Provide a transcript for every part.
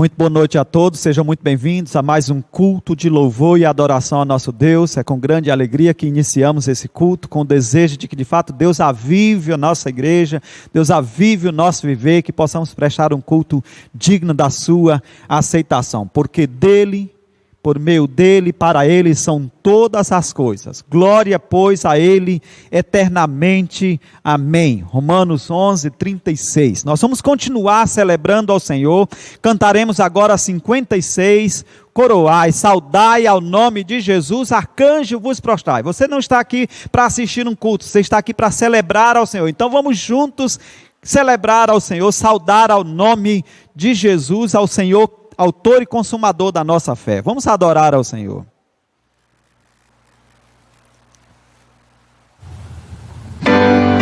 Muito boa noite a todos, sejam muito bem-vindos a mais um culto de louvor e adoração ao nosso Deus. É com grande alegria que iniciamos esse culto, com o desejo de que de fato Deus avive a nossa igreja, Deus avive o nosso viver, que possamos prestar um culto digno da sua aceitação, porque dele, por meio dele, para ele são todas as coisas. Glória, pois, a ele eternamente. Amém. Romanos 11, 36. Nós vamos continuar celebrando ao Senhor. Cantaremos agora 56. Coroai, saudai ao nome de Jesus, arcanjo vos prostrai. Você não está aqui para assistir um culto, você está aqui para celebrar ao Senhor. Então vamos juntos celebrar ao Senhor, saudar ao nome de Jesus, ao Senhor, autor e consumador da nossa fé. Vamos adorar ao Senhor. Saudai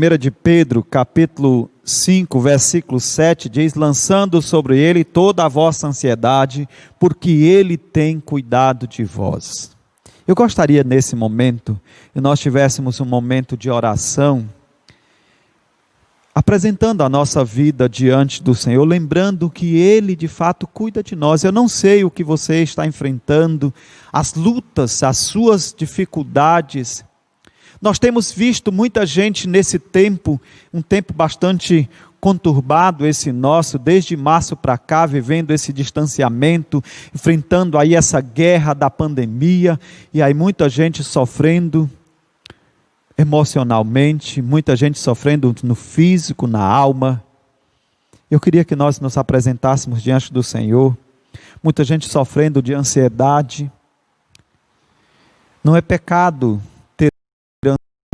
1 de Pedro, capítulo 5, versículo 7, diz: lançando sobre ele toda a vossa ansiedade, porque ele tem cuidado de vós. Eu gostaria nesse momento, que nós tivéssemos um momento de oração, apresentando a nossa vida diante do Senhor, lembrando que Ele de fato cuida de nós. Eu não sei o que você está enfrentando, as lutas, as suas dificuldades. Nós temos visto muita gente nesse tempo, um tempo bastante conturbado esse nosso, desde março para cá, vivendo esse distanciamento, enfrentando aí essa guerra da pandemia, e aí muita gente sofrendo emocionalmente, muita gente sofrendo no físico, na alma. Eu queria que nós nos apresentássemos diante do Senhor, muita gente sofrendo de ansiedade. Não é pecado ter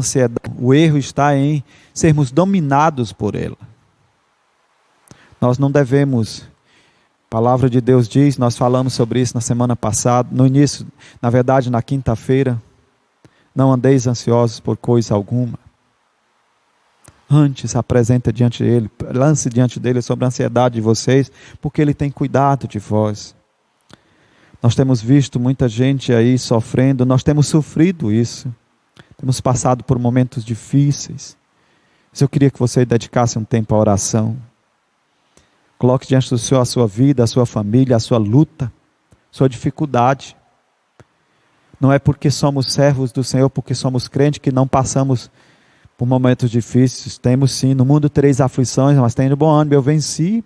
ansiedade, o erro está em sermos dominados por ela. Nós não devemos, a palavra de Deus diz, nós falamos sobre isso na semana passada, no início, na verdade na quinta-feira: não andeis ansiosos por coisa alguma. Antes apresenta diante dele, lance diante dele sobre a ansiedade de vocês, porque ele tem cuidado de vós. Nós temos visto muita gente aí sofrendo, nós temos sofrido isso, temos passado por momentos difíceis. Mas eu queria que você dedicasse um tempo à oração. Coloque diante do Senhor a sua vida, a sua família, a sua luta, a sua dificuldade. Não é porque somos servos do Senhor, porque somos crentes, que não passamos por momentos difíceis. Temos sim, no mundo tereis aflições, mas tenha bom ânimo, eu venci.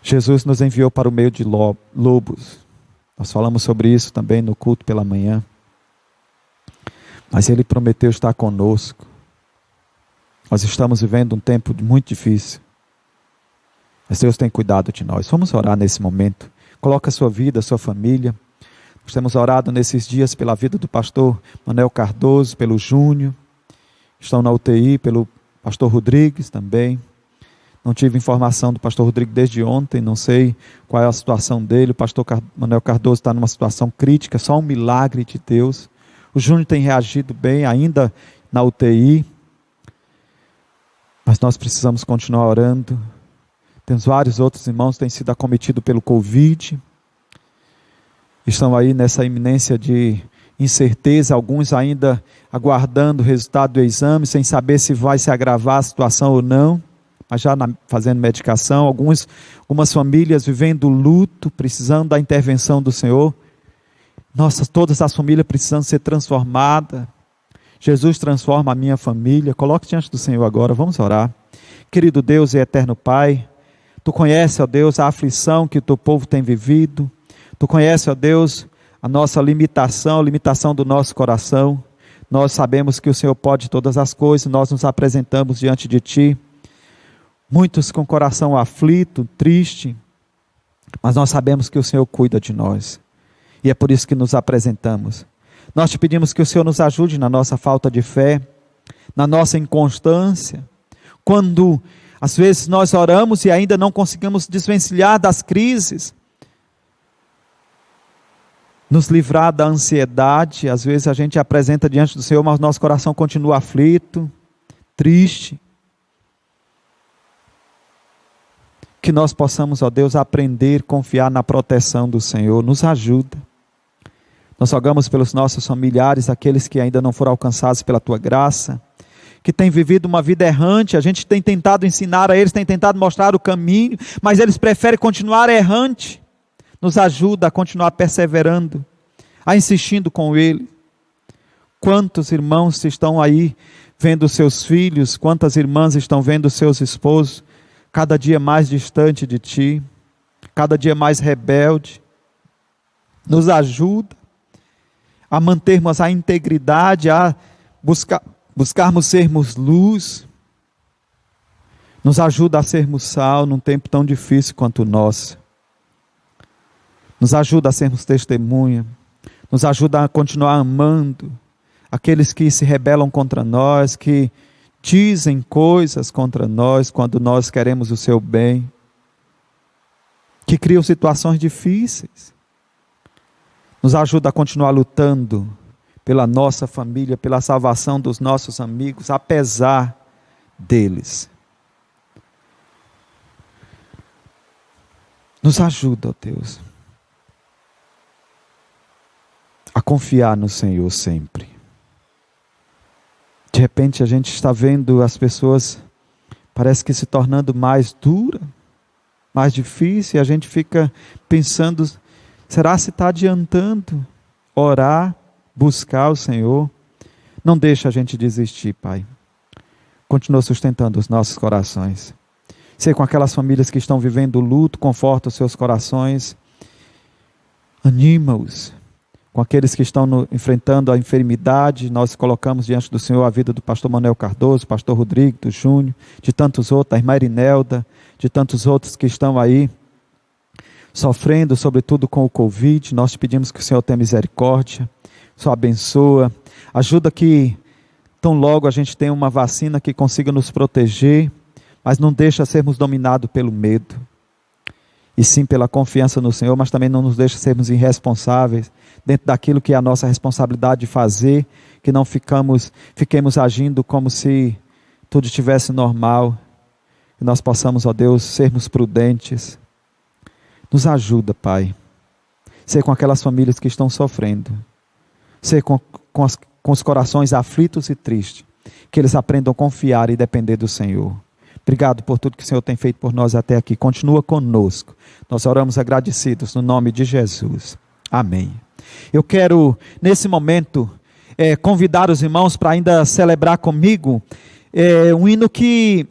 Jesus nos enviou para o meio de lobos. Nós falamos sobre isso também no culto pela manhã. Mas Ele prometeu estar conosco. Nós estamos vivendo um tempo muito difícil, mas Deus tem cuidado de nós. Vamos orar nesse momento. Coloca a sua vida, a sua família. Nós temos orado nesses dias pela vida do pastor Manuel Cardoso, pelo Júnior, estão na UTI, pelo pastor Rodrigues também. Não tive informação do pastor Rodrigues desde ontem, não sei qual é a situação dele. O pastor Manuel Cardoso está numa situação crítica, só um milagre de Deus. O Júnior tem reagido bem, ainda na UTI, mas nós precisamos continuar orando. Temos vários outros irmãos que têm sido acometidos pelo Covid, estão aí nessa iminência de incerteza, alguns ainda aguardando o resultado do exame, sem saber se vai se agravar a situação ou não, mas já fazendo medicação. Algumas famílias vivendo luto, precisando da intervenção do Senhor. Todas as famílias precisam ser transformadas. Jesus transforma a minha família. Coloque diante do Senhor agora, vamos orar. Querido Deus e eterno Pai, Tu conheces, ó Deus, a aflição que o Teu povo tem vivido. Tu conheces, ó Deus, a nossa limitação, a limitação do nosso coração. Nós sabemos que o Senhor pode todas as coisas, nós nos apresentamos diante de Ti. Muitos com o coração aflito, triste, mas nós sabemos que o Senhor cuida de nós. E é por isso que nos apresentamos. Nós te pedimos que o Senhor nos ajude na nossa falta de fé, na nossa inconstância, quando às vezes nós oramos e ainda não conseguimos desvencilhar das crises, nos livrar da ansiedade. Às vezes a gente apresenta diante do Senhor, mas nosso coração continua aflito, triste. Que nós possamos, ó Deus, aprender a confiar na proteção do Senhor. Nos ajuda. Nós rogamos pelos nossos familiares, aqueles que ainda não foram alcançados pela Tua graça, que têm vivido uma vida errante. A gente tem tentado ensinar a eles, tem tentado mostrar o caminho, mas eles preferem continuar errante. Nos ajuda a continuar perseverando, a insistindo com Ele. Quantos irmãos estão aí vendo seus filhos, quantas irmãs estão vendo seus esposos, cada dia mais distante de Ti, cada dia mais rebelde. Nos ajuda a mantermos a integridade, a buscarmos sermos luz. Nos ajuda a sermos sal num tempo tão difícil quanto o nosso. Nos ajuda a sermos testemunha. Nos ajuda a continuar amando aqueles que se rebelam contra nós, que dizem coisas contra nós quando nós queremos o seu bem, que criam situações difíceis. Nos ajuda a continuar lutando pela nossa família, pela salvação dos nossos amigos, apesar deles. Nos ajuda, ó Deus, a confiar no Senhor sempre. De repente a gente está vendo as pessoas, parece que se tornando mais dura, mais difícil, e a gente fica pensando, será se está adiantando orar, buscar o Senhor? Não deixa a gente desistir, Pai. Continua sustentando os nossos corações. Ser com aquelas famílias que estão vivendo o luto, conforta os seus corações, anima-os. Com aqueles que estão enfrentando a enfermidade, nós colocamos diante do Senhor a vida do pastor Manuel Cardoso, pastor Rodrigo, do Júnior, de tantos outros, da irmã Irinelda, de tantos outros que estão aí, sofrendo, sobretudo com o Covid. Nós te pedimos que o Senhor tenha misericórdia, o Senhor abençoa, ajuda que tão logo a gente tenha uma vacina que consiga nos proteger, mas não deixa sermos dominados pelo medo, e sim pela confiança no Senhor, mas também não nos deixa sermos irresponsáveis, dentro daquilo que é a nossa responsabilidade de fazer, que não fiquemos agindo como se tudo estivesse normal, que nós possamos, ó Deus, sermos prudentes. Nos ajuda, Pai, ser com aquelas famílias que estão sofrendo, ser com os corações aflitos e tristes, que eles aprendam a confiar e depender do Senhor. Obrigado por tudo que o Senhor tem feito por nós até aqui. Continua conosco. Nós oramos agradecidos no nome de Jesus. Amém. Eu quero, nesse momento, convidar os irmãos para ainda celebrar comigo um hino que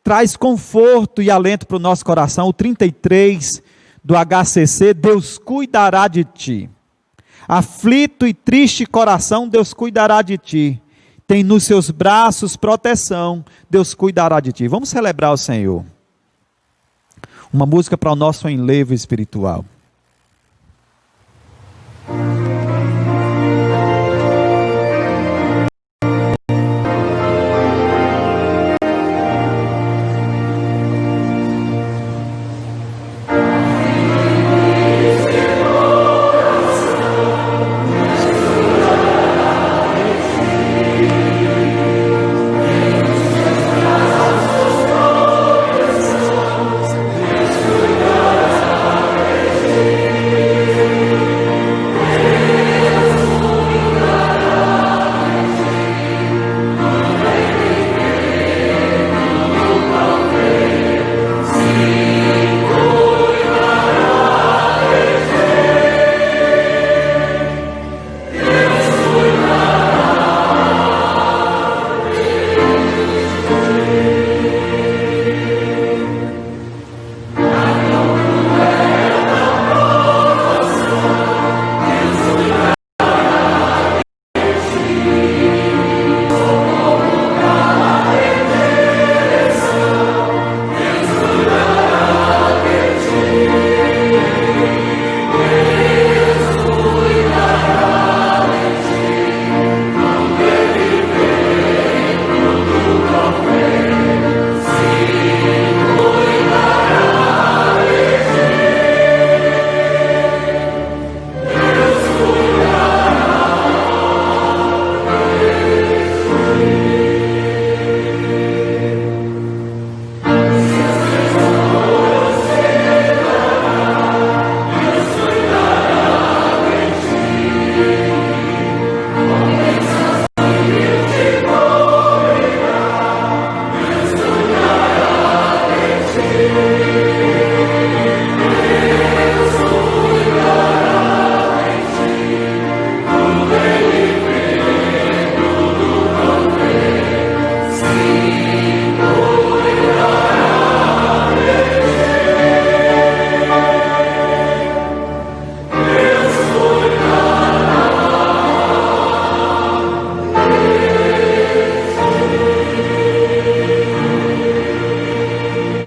traz conforto e alento para o nosso coração, o 33 do HCC, Deus cuidará de ti. Aflito e triste coração, Deus cuidará de ti. Tem nos seus braços proteção, Deus cuidará de ti. Vamos celebrar o Senhor. Uma música para o nosso enlevo espiritual.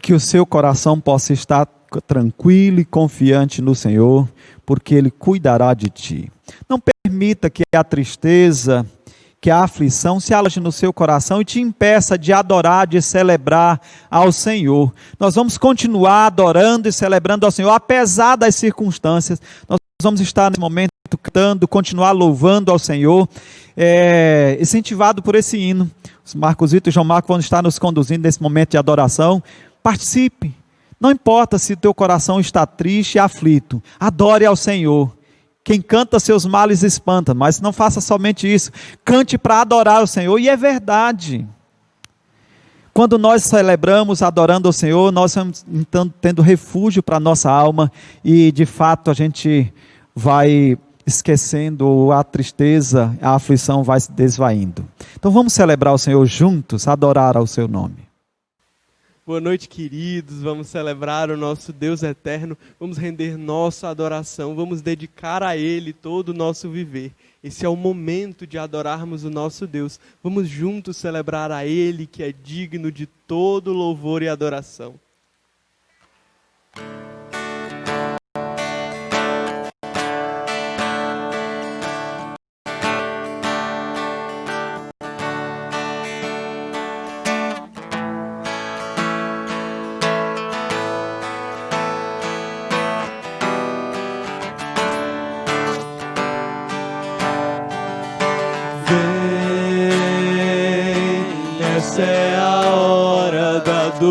Que o seu coração possa estar tranquilo e confiante no Senhor, porque Ele cuidará de ti. Não permita que a tristeza, que a aflição se aloje no seu coração e te impeça de adorar, de celebrar ao Senhor. Nós vamos continuar adorando e celebrando ao Senhor, apesar das circunstâncias. Nós vamos estar nesse momento cantando, continuar louvando ao Senhor, incentivado por esse hino. Os Marcos Vitor e João Marcos vão estar nos conduzindo nesse momento de adoração. Participe, não importa se o teu coração está triste e aflito, adore ao Senhor. Quem canta seus males espanta, mas não faça somente isso, cante para adorar o Senhor, e é verdade. Quando nós celebramos adorando ao Senhor, nós estamos então tendo refúgio para a nossa alma, e de fato a gente vai esquecendo a tristeza, a aflição vai se desvaindo. Então vamos celebrar o Senhor juntos, adorar ao seu nome. Boa noite, queridos. Vamos celebrar o nosso Deus eterno, vamos render nossa adoração, vamos dedicar a Ele todo o nosso viver. Esse é o momento de adorarmos o nosso Deus. Vamos juntos celebrar a Ele, que é digno de todo louvor e adoração. Essa é a hora da adoração.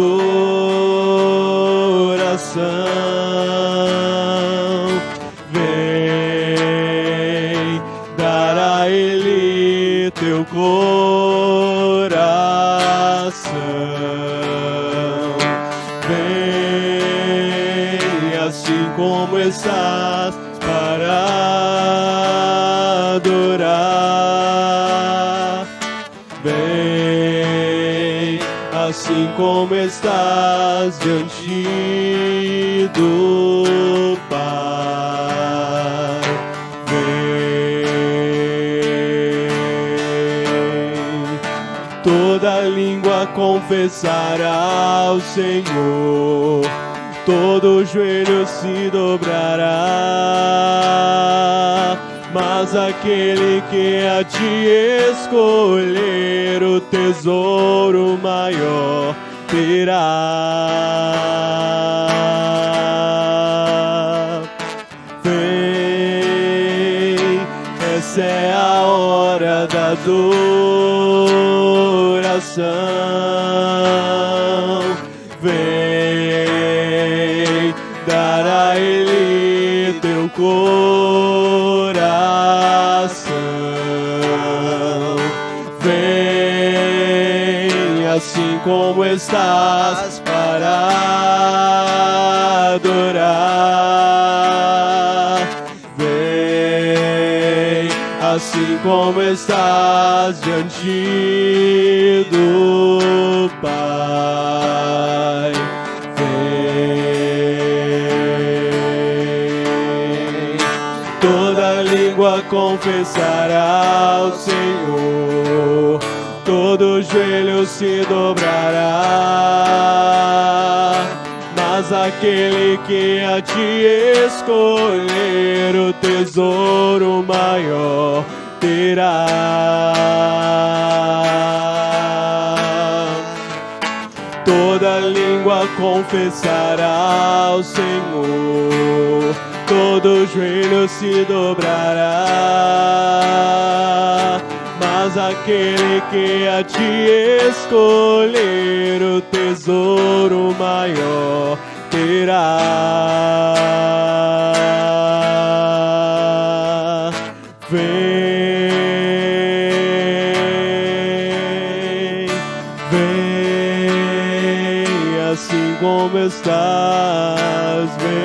Vem dar a Ele teu coração. Vem assim como estás para adorar. Vem assim como estás diante do Pai. Vem, toda língua confessará ao Senhor, todo joelho se dobrará. Mas aquele que a ti escolher, o tesouro maior terá. Vem, essa é a hora da adoração. Vem dar a Ele teu coração. Vem assim como estás para adorar. Vem assim como estás diante do Pai. Toda língua confessará ao Senhor, todo joelho se dobrará. Mas aquele que a ti escolher, o tesouro maior terá. Toda língua confessará ao Senhor, todo joelho se dobrará. Mas aquele que a ti escolher, o tesouro maior terá. Vem, vem assim como estás, vem.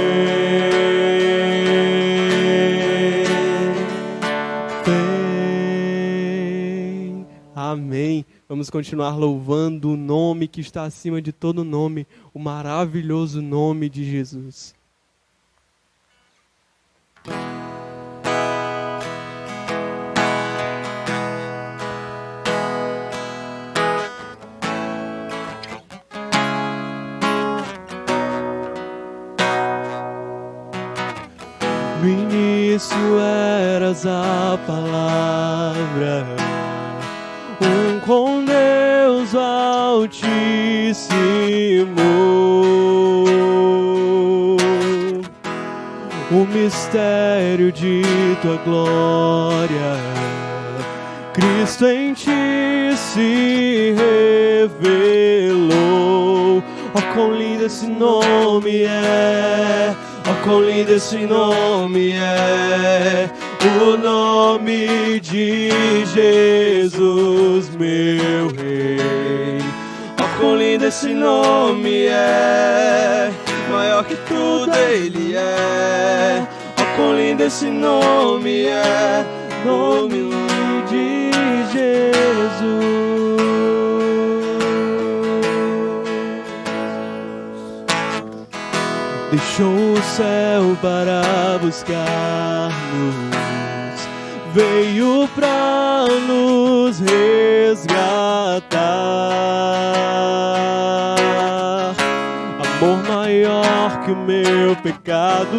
Amém. Vamos continuar louvando o nome que está acima de todo nome, o maravilhoso nome de Jesus. No início eras a palavra, com Deus Altíssimo. o mistério de tua glória. Cristo em ti se revelou. Oh, quão lindo esse nome é! Oh, quão lindo esse nome é! O nome de Jesus, meu Rei. Oh, quão lindo esse nome é! Maior que tudo Ele é. Oh, quão lindo esse nome é! Nome de Jesus. Deixou o céu para buscar-nos, veio para nos resgatar. Amor maior que o meu pecado,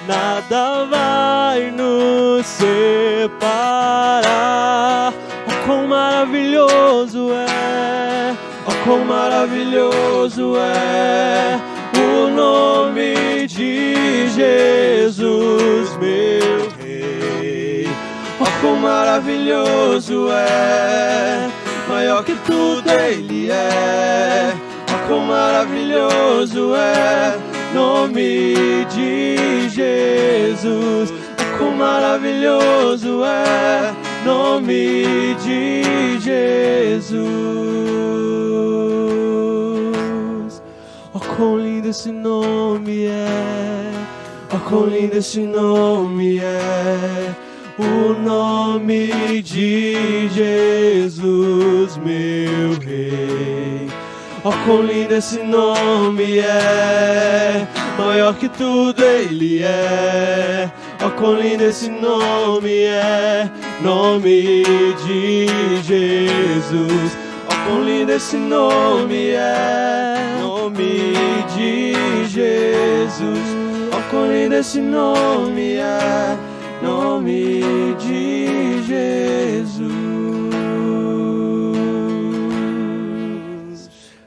nada vai nos separar. Oh, quão maravilhoso é! Oh, quão maravilhoso é o nome de Jesus, meu Rei. Oh, quão maravilhoso é, maior que tudo Ele é. Oh, quão maravilhoso é nome de Jesus. Oh, quão maravilhoso é nome de Jesus. Oh, quão lindo esse nome é! Oh, quão lindo esse nome é! O nome de Jesus, meu Rei. Oh, quão lindo esse nome é! Maior que tudo Ele é. Oh, quão lindo esse nome é! Nome de Jesus. Oh, quão lindo esse nome é! Nome de Jesus. Oh, quão lindo esse nome é! Nome de Jesus.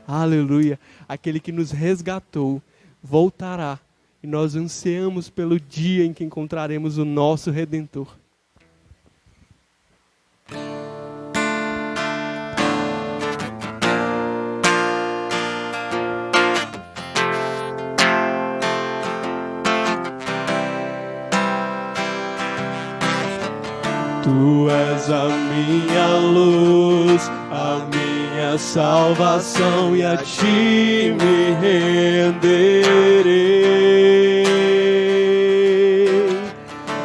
Aleluia! Aquele que nos resgatou voltará, e nós ansiamos pelo dia em que encontraremos o nosso Redentor. Tu és a minha luz, a minha salvação, e a ti me renderei.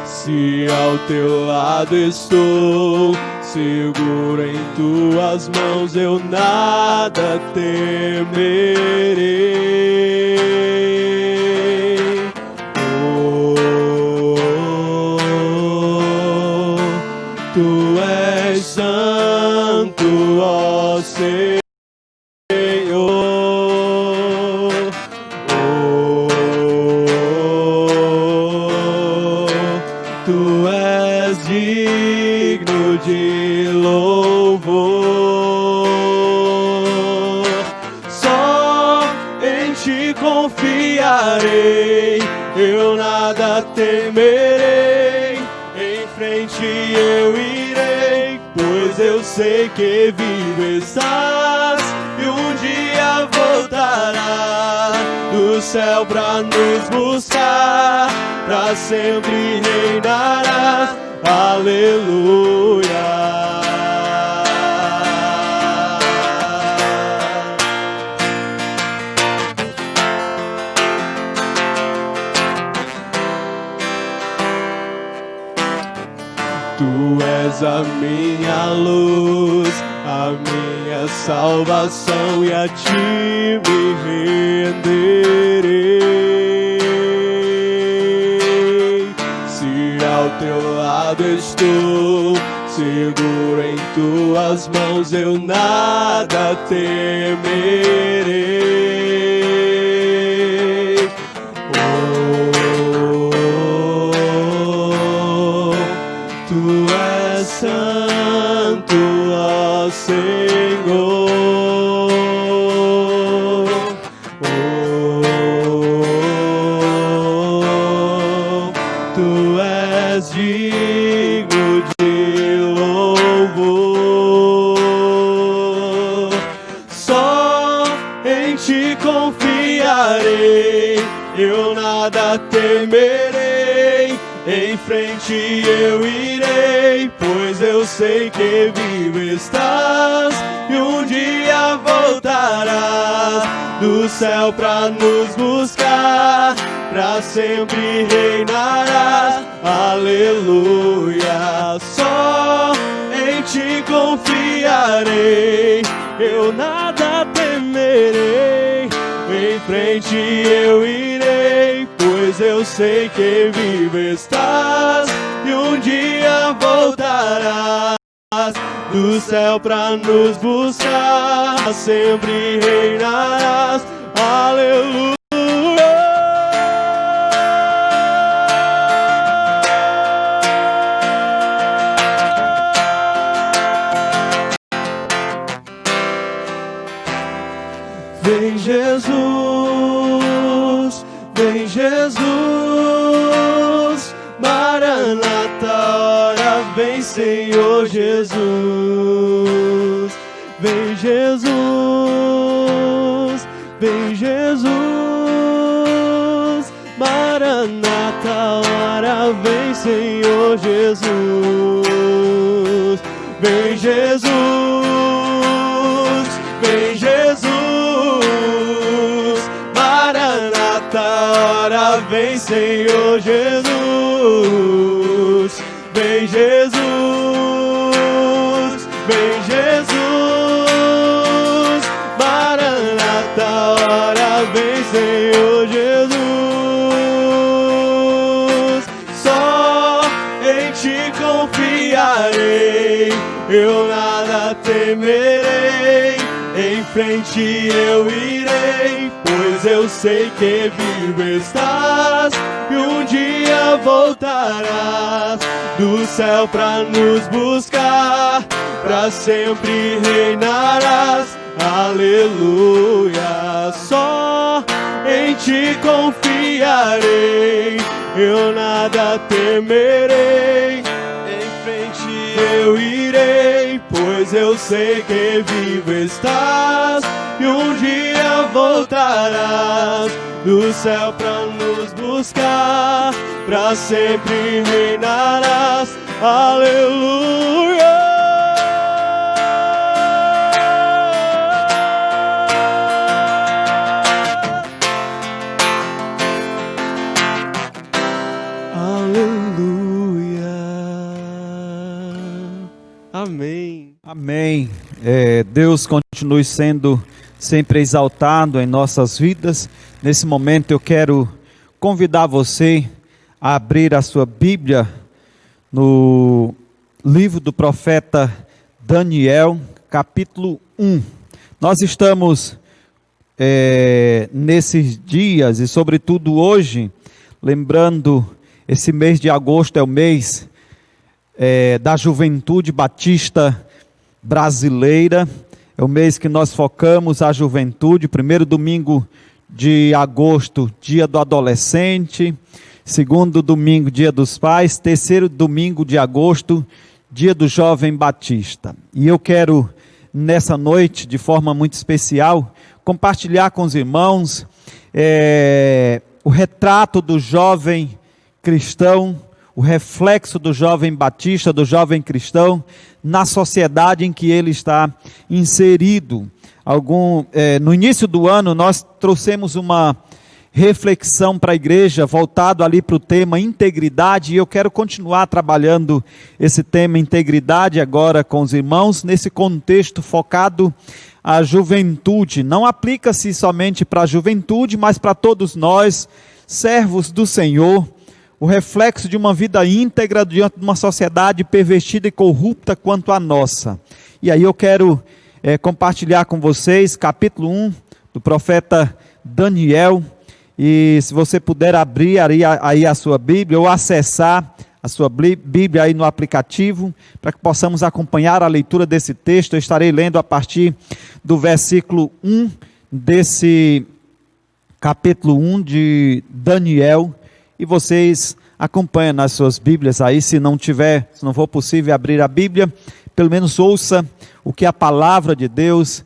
Se ao teu lado estou, seguro em tuas mãos, eu nada temerei. Tu és santo, ó Senhor. Tu és digno de louvor. Só em ti confiarei, eu nada temerei. Em frente eu irei, pois eu sei que vivo estás, e um dia voltará do céu pra nos buscar, pra sempre reinarás. Aleluia. Tu és a minha luz, a minha salvação, e a ti me renderei. Se ao teu lado estou, seguro em tuas mãos, eu nada temerei. Tu és santo, ó Senhor. és digno de louvor. Só em ti confiarei, eu nada temerei. Em frente eu irei, pois eu sei que vivo estás e um dia voltarás do céu pra nos buscar, pra sempre reinarás. Aleluia. Só em ti confiarei, eu nada temerei. Em frente eu irei, pois eu sei que vivo estás e um dia voltarás do céu pra nos buscar, sempre reinarás. Aleluia. Vem Jesus, vem Jesus, Maranata, ora vem Senhor Jesus. Vem Jesus, vem Jesus, Maranata, ora vem Senhor Jesus. Vem Jesus, vem Jesus, ora vem Senhor Jesus. Vem Jesus, vem Jesus, Maranata, ora vem Senhor Jesus. Só em ti confiarei, eu nada temerei. Em frente eu irei, pois eu sei que vivo estás e um dia voltarás do céu pra nos buscar, pra sempre reinarás. Aleluia. Só em ti confiarei, eu nada temerei. Em frente eu irei, pois eu sei que vivo estás e um dia voltarás do céu pra nos buscar, pra sempre reinarás. Aleluia. Amém. Amém. Deus continue sendo sempre exaltado em nossas vidas. Nesse momento eu quero convidar você a abrir a sua Bíblia no livro do profeta Daniel, capítulo 1. Nós estamos nesses dias e sobretudo hoje, lembrando, esse mês de agosto é o mês da Juventude Batista Brasileira. É o mês que nós focamos a juventude. Primeiro domingo de agosto, dia do adolescente. Segundo domingo, dia dos pais. Terceiro domingo de agosto, dia do jovem batista. E eu quero, nessa noite, de forma muito especial, compartilhar com os irmãos o retrato do jovem cristão, o reflexo do jovem batista, do jovem cristão, na sociedade em que ele está inserido. No início do ano, nós trouxemos uma reflexão para a igreja, voltado ali para o tema integridade, e eu quero continuar trabalhando esse tema integridade agora com os irmãos, nesse contexto focado à juventude. Não aplica-se somente para a juventude, mas para todos nós, servos do Senhor, o reflexo de uma vida íntegra diante de uma sociedade pervertida e corrupta quanto a nossa. E aí eu quero compartilhar com vocês capítulo 1 do profeta Daniel, e se você puder abrir aí a sua Bíblia ou acessar a sua Bíblia aí no aplicativo, para que possamos acompanhar a leitura desse texto. Eu estarei lendo a partir do versículo 1 desse capítulo 1 de Daniel, e vocês acompanha nas suas Bíblias aí, se não for possível abrir a Bíblia, pelo menos ouça o que a palavra de Deus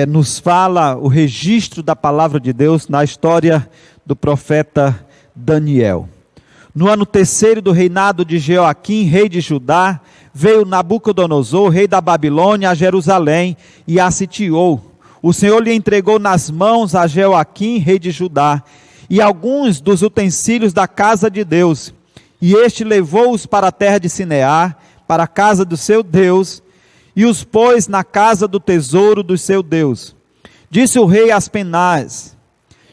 nos fala, o registro da palavra de Deus na história do profeta Daniel. No ano 3º do reinado de Jeoaquim, rei de Judá, veio Nabucodonosor, rei da Babilônia, a Jerusalém e a sitiou. O Senhor lhe entregou nas mãos a Jeoaquim, rei de Judá, e alguns dos utensílios da casa de Deus. E este levou-os para a terra de Sinear, para a casa do seu Deus, e os pôs na casa do tesouro do seu Deus. Disse o rei a Aspenaz,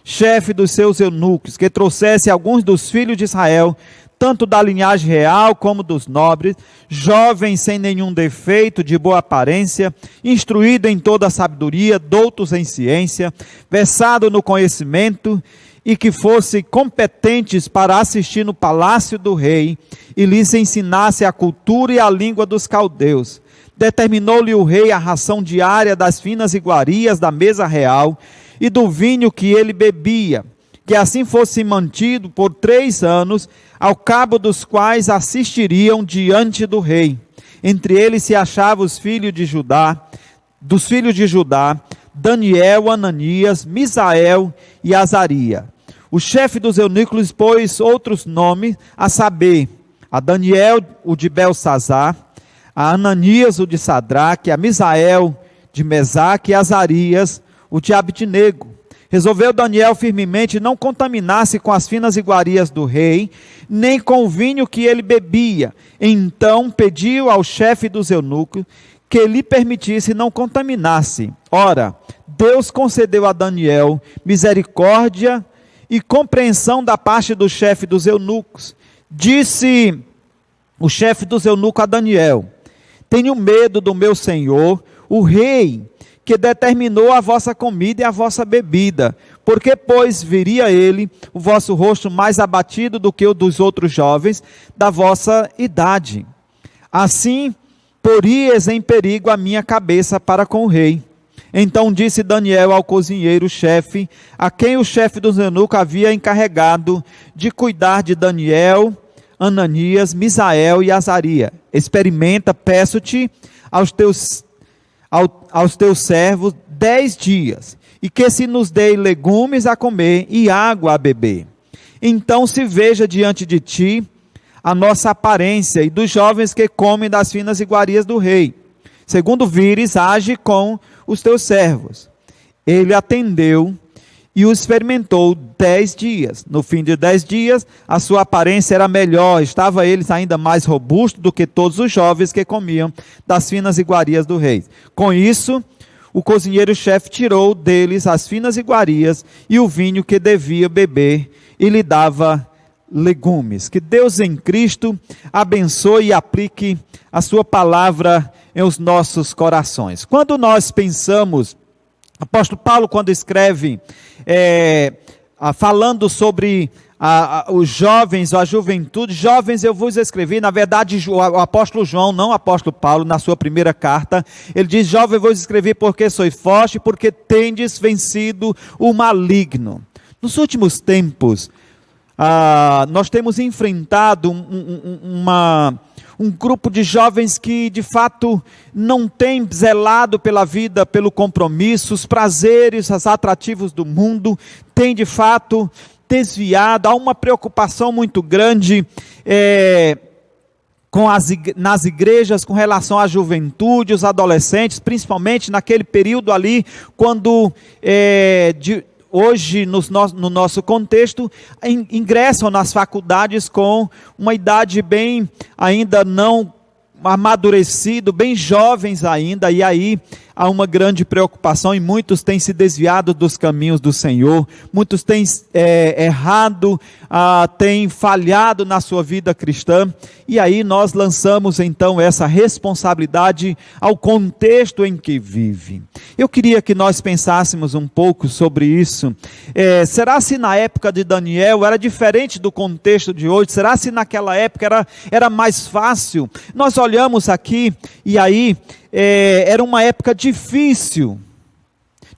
chefe dos seus eunucos, que trouxesse alguns dos filhos de Israel, tanto da linhagem real como dos nobres, jovens sem nenhum defeito, de boa aparência, instruído em toda a sabedoria, doutos em ciência, versado no conhecimento, e que fossem competentes para assistir no palácio do rei, e lhes ensinasse a cultura e a língua dos caldeus. Determinou-lhe o rei a ração diária das finas iguarias da mesa real, e do vinho que ele bebia, que assim fosse mantido por 3 anos, ao cabo dos quais assistiriam diante do rei. Entre eles se achavam os filhos de Judá, dos filhos de Judá, Daniel, Ananias, Misael e Azaria. O chefe dos eunucos pôs outros nomes, a saber, a Daniel, o de Belsazar, a Ananias, o de Sadraque, a Misael, de Mesaque, e Azarias, o de Abednego. Resolveu Daniel firmemente não contaminasse com as finas iguarias do rei, nem com o vinho que ele bebia. Então pediu ao chefe dos eunucos que lhe permitisse não contaminasse. Ora, Deus concedeu a Daniel misericórdia e compreensão da parte do chefe dos eunucos. Disse o chefe dos eunucos a Daniel: tenho medo do meu senhor, o rei, que determinou a vossa comida e a vossa bebida, porque, pois, viria ele o vosso rosto mais abatido do que o dos outros jovens da vossa idade. Assim, poríeis em perigo a minha cabeça para com o rei. Então disse Daniel ao cozinheiro-chefe, a quem o chefe dos eunucos havia encarregado de cuidar de Daniel, Ananias, Misael e Azaria: experimenta, peço-te, aos teus servos 10 dias, e que se nos dê legumes a comer e água a beber. Então se veja diante de ti a nossa aparência e dos jovens que comem das finas iguarias do rei. Segundo vires, age com os teus servos. Ele atendeu e o experimentou 10 dias. No fim de 10 dias, a sua aparência era melhor, estava eles ainda mais robusto do que todos os jovens que comiam das finas iguarias do rei. Com isso, o cozinheiro-chefe tirou deles as finas iguarias e o vinho que devia beber, e lhe dava legumes. Que Deus em Cristo abençoe e aplique a sua palavra em os nossos corações. Quando nós pensamos, apóstolo Paulo, quando escreve falando sobre os jovens, a juventude, jovens eu vos escrevi, na verdade o apóstolo João, não o apóstolo Paulo, na sua primeira carta, ele diz: jovem eu vos escrevi porque sois forte, porque tendes vencido o maligno. Nos últimos tempos, nós temos enfrentado um grupo de jovens que de fato não tem zelado pela vida, pelo compromisso, os prazeres, os atrativos do mundo, tem de fato desviado. Há uma preocupação muito grande nas igrejas com relação à juventude, os adolescentes, principalmente naquele período ali, quando hoje no nosso contexto, ingressam nas faculdades com uma idade bem ainda não amadurecido, bem jovens ainda, e aí há uma grande preocupação e muitos têm se desviado dos caminhos do Senhor, muitos têm errado, têm falhado na sua vida cristã, e aí nós lançamos então essa responsabilidade ao contexto em que vive. Eu queria que nós pensássemos um pouco sobre isso. Será se na época de Daniel era diferente do contexto de hoje? Será se naquela época era mais fácil? Nós olhamos aqui e aí era uma época difícil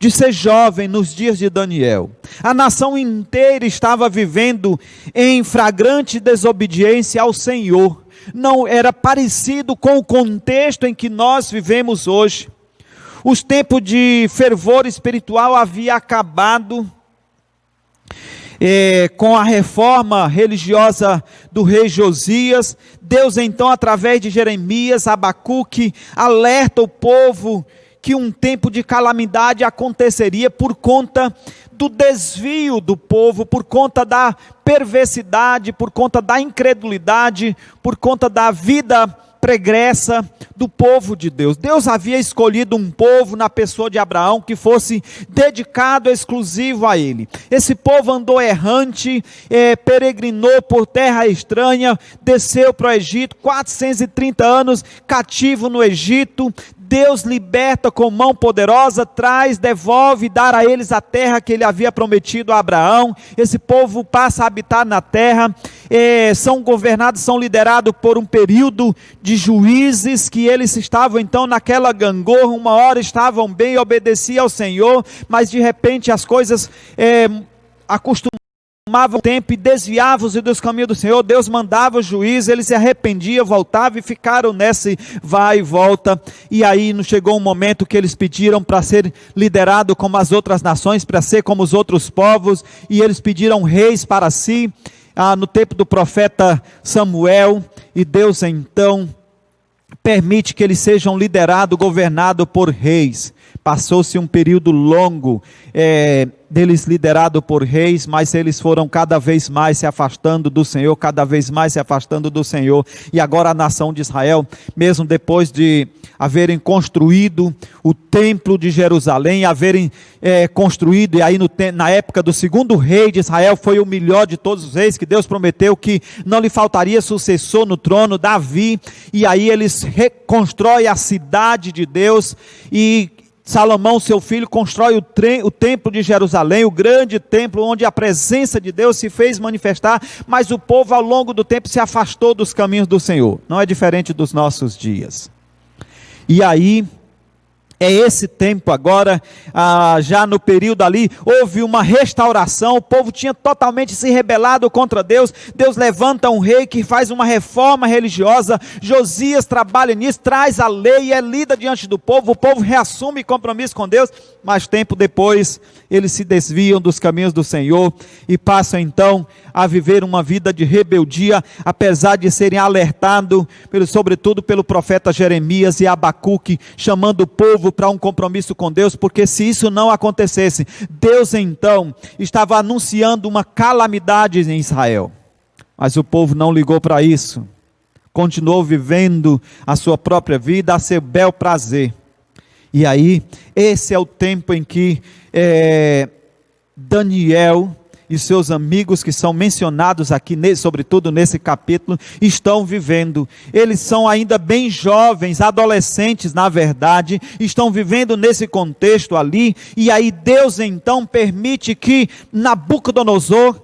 de ser jovem nos dias de Daniel. A nação inteira estava vivendo em flagrante desobediência ao Senhor. Não era parecido com o contexto em que nós vivemos hoje. Os tempos de fervor espiritual haviam acabado com a reforma religiosa do rei Josias. Deus então, através de Jeremias, Abacuque, alerta o povo que um tempo de calamidade aconteceria por conta do desvio do povo, por conta da perversidade, por conta da incredulidade, por conta da vida pregressa do povo de Deus. Deus havia escolhido um povo na pessoa de Abraão que fosse dedicado exclusivo a ele. Esse povo andou errante, peregrinou por terra estranha, desceu para o Egito, 430 anos cativo no Egito. Deus liberta com mão poderosa, traz, devolve, dar a eles a terra que ele havia prometido a Abraão. Esse povo passa a habitar na terra, são governados, são liderados por um período de juízes, que eles estavam então naquela gangorra, uma hora estavam bem, obedeciam ao Senhor, mas de repente as coisas acostumavam o tempo e desviavam-se dos caminhos do Senhor. Deus mandava o juiz, eles se arrependiam, voltavam e ficaram nesse vai e volta. E aí chegou um momento que eles pediram para ser liderado como as outras nações, para ser como os outros povos, e eles pediram reis para si, no tempo do profeta Samuel, e Deus então permite que eles sejam liderados, governados por reis. Passou-se um período longo deles liderados por reis, mas eles foram cada vez mais se afastando do Senhor, cada vez mais se afastando do Senhor. E agora a nação de Israel, mesmo depois de haverem construído o templo de Jerusalém, haverem construído, e aí na época do segundo rei de Israel, foi o melhor de todos os reis, que Deus prometeu que não lhe faltaria sucessor no trono, Davi. E aí eles reconstroem a cidade de Deus, e Salomão, seu filho, constrói o templo de Jerusalém, o grande templo onde a presença de Deus se fez manifestar, mas o povo ao longo do tempo se afastou dos caminhos do Senhor. Não é diferente dos nossos dias. E aí, é esse tempo agora, já no período ali, houve uma restauração, o povo tinha totalmente se rebelado contra Deus. Deus levanta um rei que faz uma reforma religiosa, Josias trabalha nisso, traz a lei e é lida diante do povo, o povo reassume compromisso com Deus, mas tempo depois, eles se desviam dos caminhos do Senhor, e passam então a viver uma vida de rebeldia, apesar de serem alertados, sobretudo pelo profeta Jeremias e Abacuque, chamando o povo para um compromisso com Deus, porque se isso não acontecesse, Deus então estava anunciando uma calamidade em Israel, mas o povo não ligou para isso, continuou vivendo a sua própria vida a seu bel prazer. E aí, esse é o tempo em que Daniel e seus amigos, que são mencionados aqui, sobretudo nesse capítulo, estão vivendo. Eles são ainda bem jovens, adolescentes na verdade, estão vivendo nesse contexto ali, e aí Deus então permite que Nabucodonosor,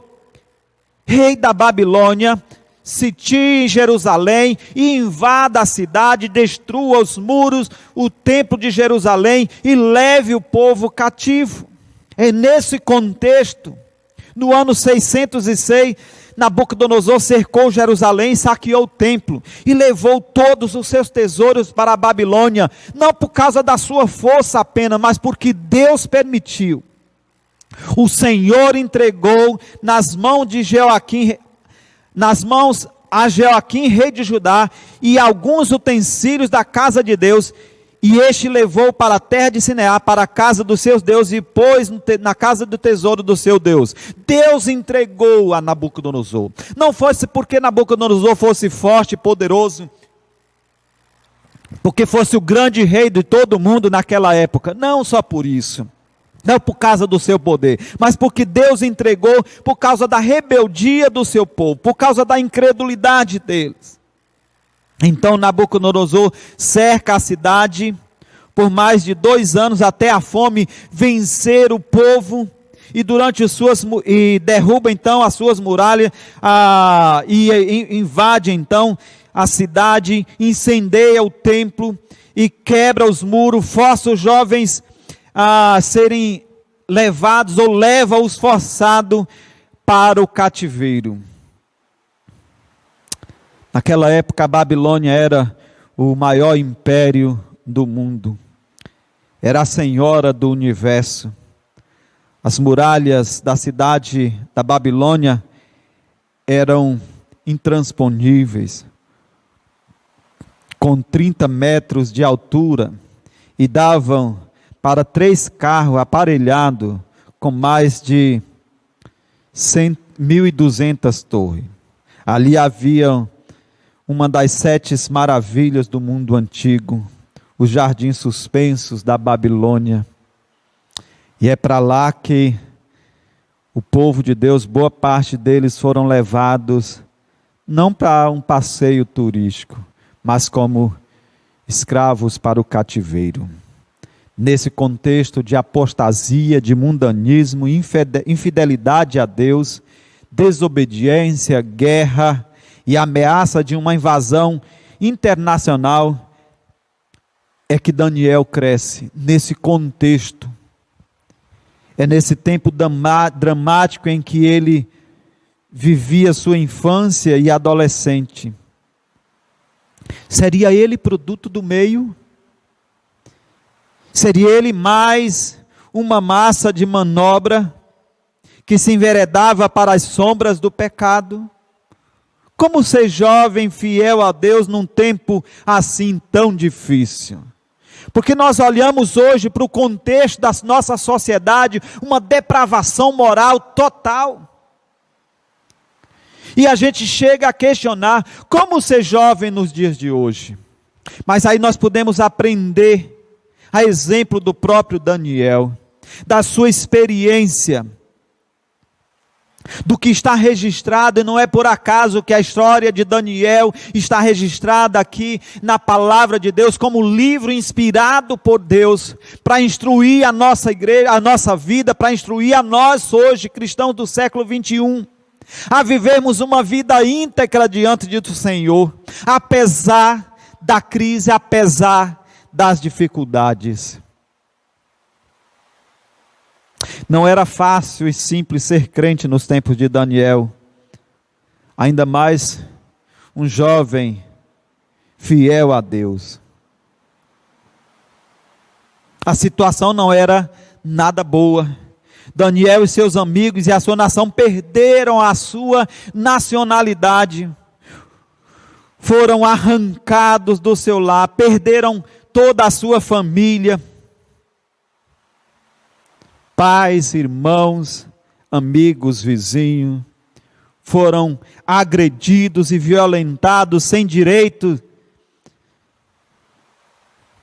rei da Babilônia, sitie Jerusalém e invada a cidade, destrua os muros, o templo de Jerusalém e leve o povo cativo. É nesse contexto, no ano 606, Nabucodonosor cercou Jerusalém, saqueou o templo e levou todos os seus tesouros para a Babilônia, não por causa da sua força apenas, mas porque Deus permitiu. O Senhor entregou nas mãos a Jeoaquim, rei de Judá, e alguns utensílios da casa de Deus, e este levou para a terra de Sineá, para a casa dos seus deuses, e pôs na casa do tesouro do seu Deus. Deus entregou a Nabucodonosor. Não fosse porque Nabucodonosor fosse forte e poderoso, porque fosse o grande rei de todo mundo naquela época. Não só por isso. Não por causa do seu poder, mas porque Deus entregou por causa da rebeldia do seu povo, por causa da incredulidade deles. Então Nabucodonosor cerca a cidade por mais de 2 anos, até a fome vencer o povo, e derruba então as suas muralhas, e invade então a cidade, incendeia o templo, e quebra os muros, força os jovens a serem levados ou leva-os forçado para o cativeiro. Naquela época a Babilônia era o maior império do mundo. Era a senhora do universo. As muralhas da cidade da Babilônia eram intransponíveis, com 30 metros de altura, e davam para 3 carros aparelhados com mais de 1.200 torres. Ali havia uma das 7 maravilhas do mundo antigo, os jardins suspensos da Babilônia. E é para lá que o povo de Deus, boa parte deles foram levados, não para um passeio turístico, mas como escravos para o cativeiro. Nesse contexto de apostasia, de mundanismo, infidelidade a Deus, desobediência, guerra e ameaça de uma invasão internacional, é que Daniel cresce nesse contexto. É nesse tempo dramático em que ele vivia sua infância e adolescente. Seria ele produto do meio? Seria ele mais uma massa de manobra que se enveredava para as sombras do pecado? Como ser jovem, fiel a Deus num tempo assim tão difícil? Porque nós olhamos hoje para o contexto da nossa sociedade, uma depravação moral total. E a gente chega a questionar como ser jovem nos dias de hoje. Mas aí nós podemos aprender, a exemplo do próprio Daniel, da sua experiência, do que está registrado, e não é por acaso que a história de Daniel está registrada aqui na palavra de Deus, como livro inspirado por Deus, para instruir a nossa igreja, a nossa vida, para instruir a nós hoje, cristãos do século 21, a vivermos uma vida íntegra diante do Senhor, apesar da crise, apesar das dificuldades. Não era fácil e simples ser crente nos tempos de Daniel, ainda mais um jovem fiel a Deus. A situação não era nada boa. Daniel e seus amigos e a sua nação perderam a sua nacionalidade, foram arrancados do seu lar, perderam toda a sua família, pais, irmãos, amigos, vizinhos, foram agredidos e violentados sem direito.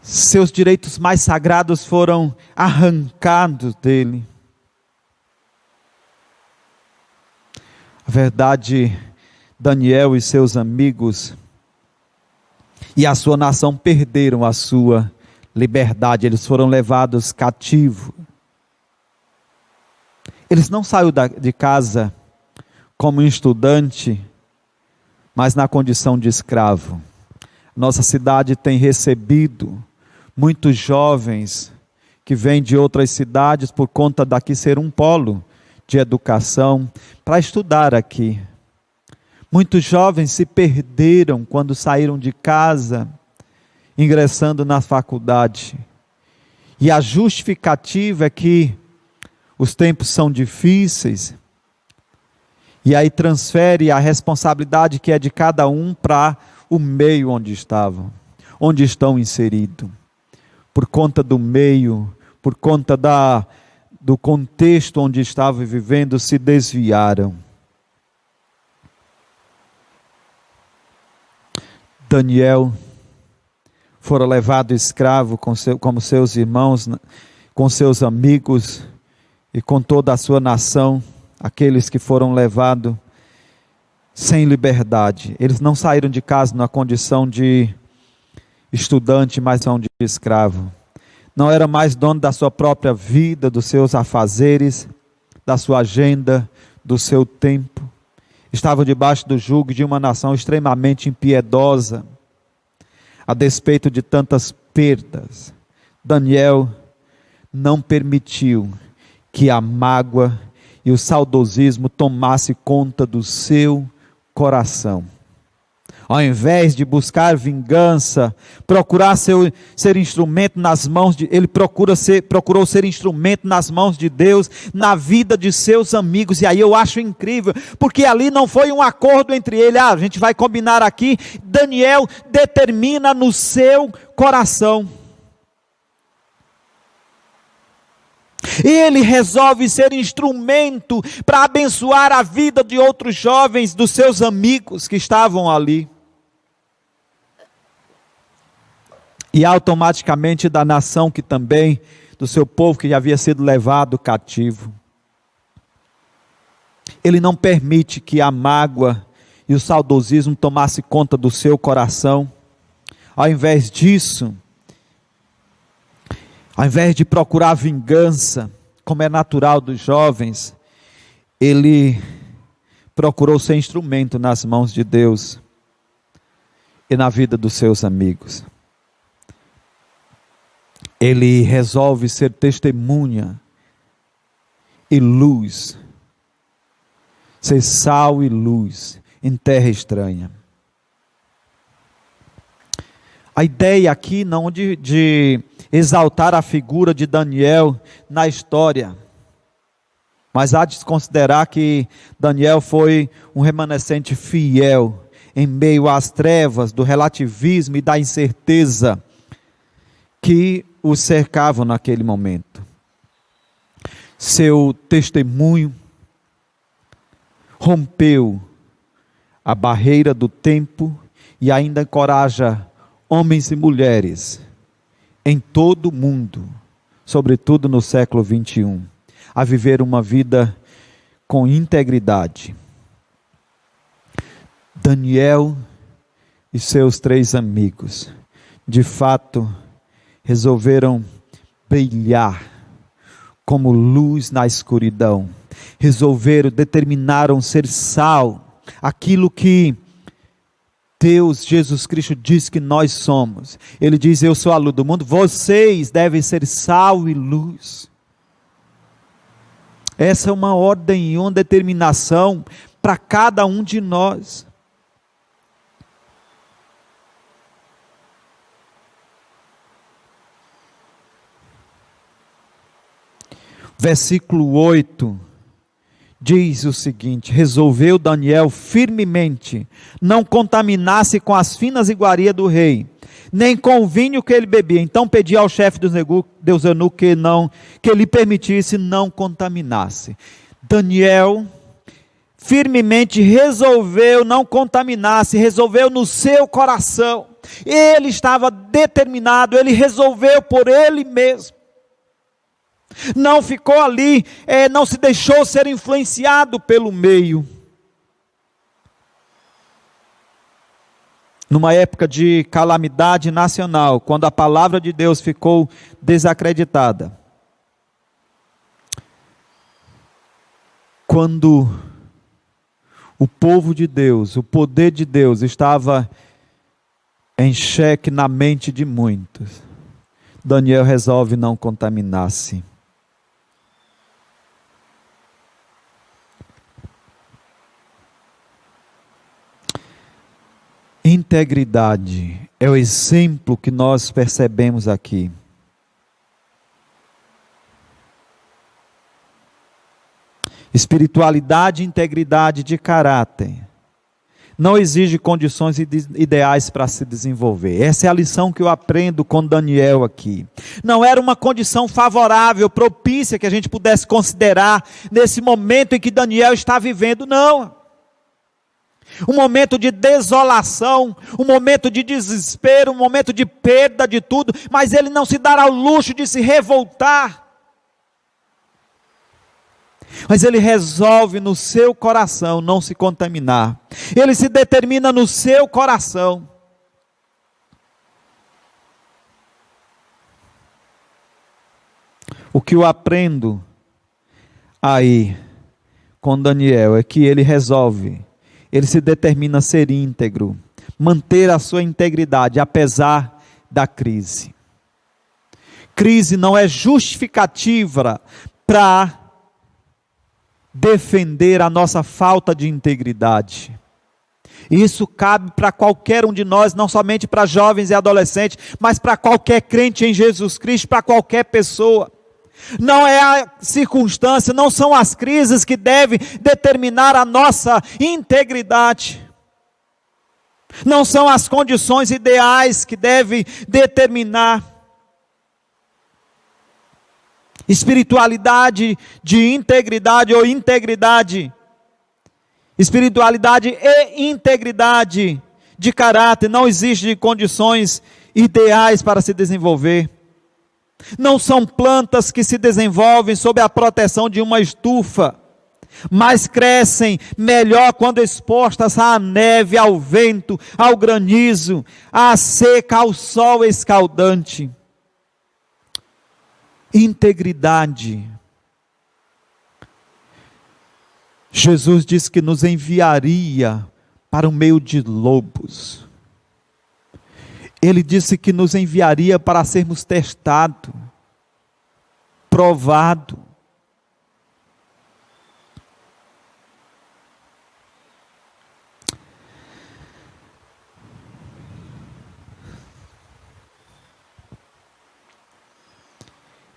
Seus direitos mais sagrados foram arrancados dele. A verdade, Daniel e seus amigos e a sua nação perderam a sua liberdade, eles foram levados cativos. Eles não saíram de casa como estudante, mas na condição de escravo. Nossa cidade tem recebido muitos jovens que vêm de outras cidades por conta daqui ser um polo de educação, para estudar aqui. Muitos jovens se perderam quando saíram de casa, ingressando na faculdade. E a justificativa é que os tempos são difíceis, e aí transfere a responsabilidade que é de cada um para o meio onde estavam, onde estão inseridos. Por conta do meio, por conta do contexto onde estavam vivendo, se desviaram. Daniel fora levado escravo como seus irmãos, com seus amigos e com toda a sua nação, aqueles que foram levados sem liberdade. Eles não saíram de casa na condição de estudante, mas são de escravo. Não era mais dono da sua própria vida, dos seus afazeres, da sua agenda, do seu tempo. Estavam debaixo do jugo de uma nação extremamente impiedosa, a despeito de tantas perdas. Daniel não permitiu que a mágoa e o saudosismo tomasse conta do seu coração. Ao invés de buscar vingança, procurar ser instrumento nas mãos de... Ele procurou ser instrumento nas mãos de Deus, na vida de seus amigos. E aí eu acho incrível, porque ali não foi um acordo entre ele. A gente vai combinar aqui. Daniel determina no seu coração. Ele resolve ser instrumento para abençoar a vida de outros jovens, dos seus amigos que estavam ali. E automaticamente da nação que também, do seu povo que já havia sido levado cativo. Ele não permite que a mágoa e o saudosismo tomasse conta do seu coração. Ao invés disso, ao invés de procurar vingança, como é natural dos jovens, ele procurou ser instrumento nas mãos de Deus e na vida dos seus amigos. Ele resolve ser testemunha e luz, ser sal e luz em terra estranha. A ideia aqui não de exaltar a figura de Daniel na história, mas há de se considerar que Daniel foi um remanescente fiel em meio às trevas do relativismo e da incerteza que o cercavam naquele momento. Seu testemunho rompeu a barreira do tempo e ainda encoraja homens e mulheres em todo o mundo, sobretudo no século 21, a viver uma vida com integridade. Daniel e seus 3 amigos, de fato, resolveram brilhar como luz na escuridão. Determinaram ser sal, aquilo que Deus, Jesus Cristo, diz que nós somos. Ele diz: eu sou a luz do mundo, vocês devem ser sal e luz. Essa é uma ordem e uma determinação para cada um de nós. Versículo 8 diz o seguinte: resolveu Daniel firmemente não contaminar-se com as finas iguarias do rei, nem com o vinho que ele bebia. Então pediu ao chefe dos eunucos que lhe permitisse não contaminar-se. Daniel firmemente resolveu não contaminar-se, resolveu no seu coração. Ele estava determinado, ele resolveu por ele mesmo. Não ficou ali, não se deixou ser influenciado pelo meio. Numa época de calamidade nacional, quando a palavra de Deus ficou desacreditada, quando o povo de Deus, o poder de Deus estava em xeque na mente de muitos, Daniel resolve não contaminar-se. Integridade é o exemplo que nós percebemos aqui. Espiritualidade e integridade de caráter não exige condições ideais para se desenvolver. Essa é a lição que eu aprendo com Daniel aqui. Não era uma condição favorável, propícia que a gente pudesse considerar nesse momento em que Daniel está vivendo, não. Um momento de desolação, um momento de desespero, um momento de perda de tudo, mas ele não se dará ao luxo de se revoltar. Mas ele resolve no seu coração não se contaminar. Ele se determina no seu coração. O que eu aprendo aí com Daniel é que ele se determina a ser íntegro, manter a sua integridade apesar da crise. Crise não é justificativa para defender a nossa falta de integridade. Isso cabe para qualquer um de nós, não somente para jovens e adolescentes, mas para qualquer crente em Jesus Cristo, para qualquer pessoa. Não é a circunstância, não são as crises que devem determinar a nossa integridade. Não são as condições ideais que devem determinar. Espiritualidade de integridade ou integridade. Espiritualidade e integridade de caráter não existe condições ideais para se desenvolver. Não são plantas que se desenvolvem sob a proteção de uma estufa, mas crescem melhor quando expostas à neve, ao vento, ao granizo, à seca, ao sol escaldante. Integridade. Jesus disse que nos enviaria para o meio de lobos. Ele disse que nos enviaria para sermos testados, provados.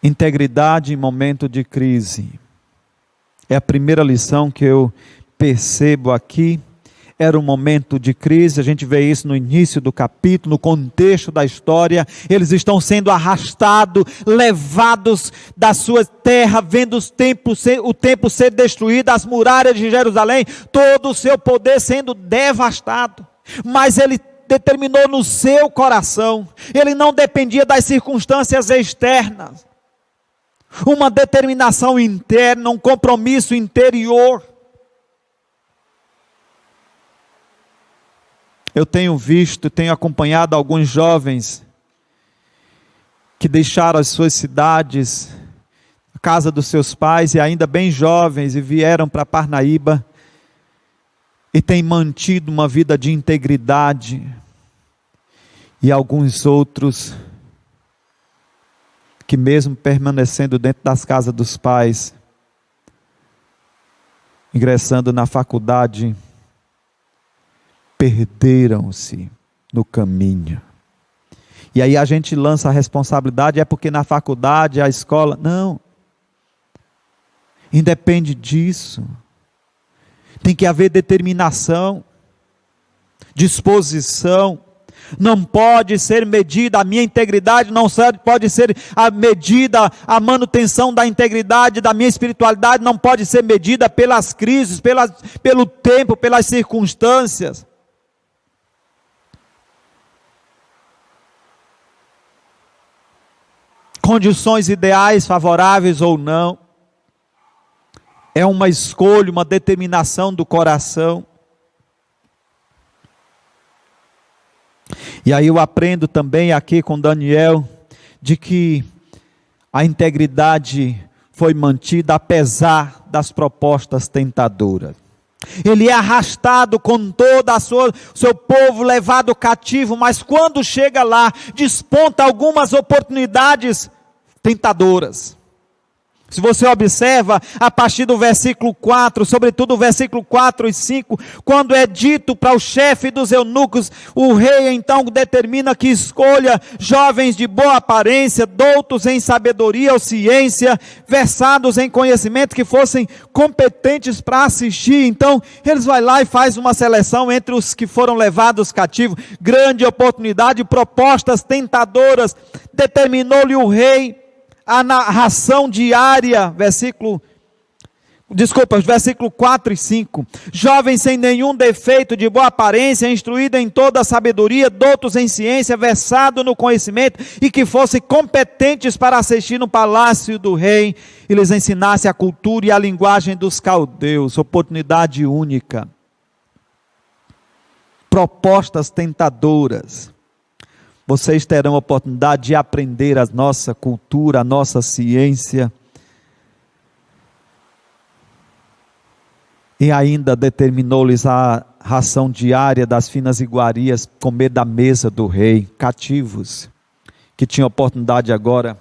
Integridade em momento de crise. É a primeira lição que eu percebo aqui. Era um momento de crise, a gente vê isso no início do capítulo, no contexto da história. Eles estão sendo arrastados, levados da sua terra, vendo o templo ser destruído, as muralhas de Jerusalém, todo o seu poder sendo devastado. Mas ele determinou no seu coração, ele não dependia das circunstâncias externas. Uma determinação interna, um compromisso interior. Eu tenho acompanhado alguns jovens que deixaram as suas cidades, a casa dos seus pais, e ainda bem jovens, e vieram para Parnaíba, e têm mantido uma vida de integridade, e alguns outros que mesmo permanecendo dentro das casas dos pais, ingressando na faculdade, perderam-se no caminho. E aí a gente lança a responsabilidade, é porque na faculdade, a escola, não. Independe disso. Tem que haver determinação, disposição. Não pode ser medida a minha integridade, não pode ser a medida, a manutenção da integridade, da minha espiritualidade, não pode ser medida pelas crises, pelo tempo, pelas circunstâncias. Condições ideais, favoráveis ou não, é uma escolha, uma determinação do coração. E aí eu aprendo também aqui com Daniel, de que a integridade foi mantida apesar das propostas tentadoras. Ele é arrastado com todo o seu povo levado cativo, mas quando chega lá, desponta algumas oportunidades tentadoras. Se você observa, a partir do versículo 4, sobretudo o versículo 4 e 5, quando é dito para o chefe dos eunucos, o rei então determina que escolha jovens de boa aparência, doutos em sabedoria ou ciência, versados em conhecimento, que fossem competentes para assistir. Então, eles vão lá e faz uma seleção entre os que foram levados cativos. Grande oportunidade, propostas tentadoras. Determinou-lhe o rei a narração diária, versículo 4 e 5. Jovens sem nenhum defeito, de boa aparência, instruídos em toda a sabedoria, doutos em ciência, versados no conhecimento, e que fossem competentes para assistir no palácio do rei, e lhes ensinasse a cultura e a linguagem dos caldeus. Oportunidade única. Propostas tentadoras. Vocês terão a oportunidade de aprender a nossa cultura, a nossa ciência. E ainda determinou-lhes a ração diária das finas iguarias, comer da mesa do rei, cativos, que tinham oportunidade agora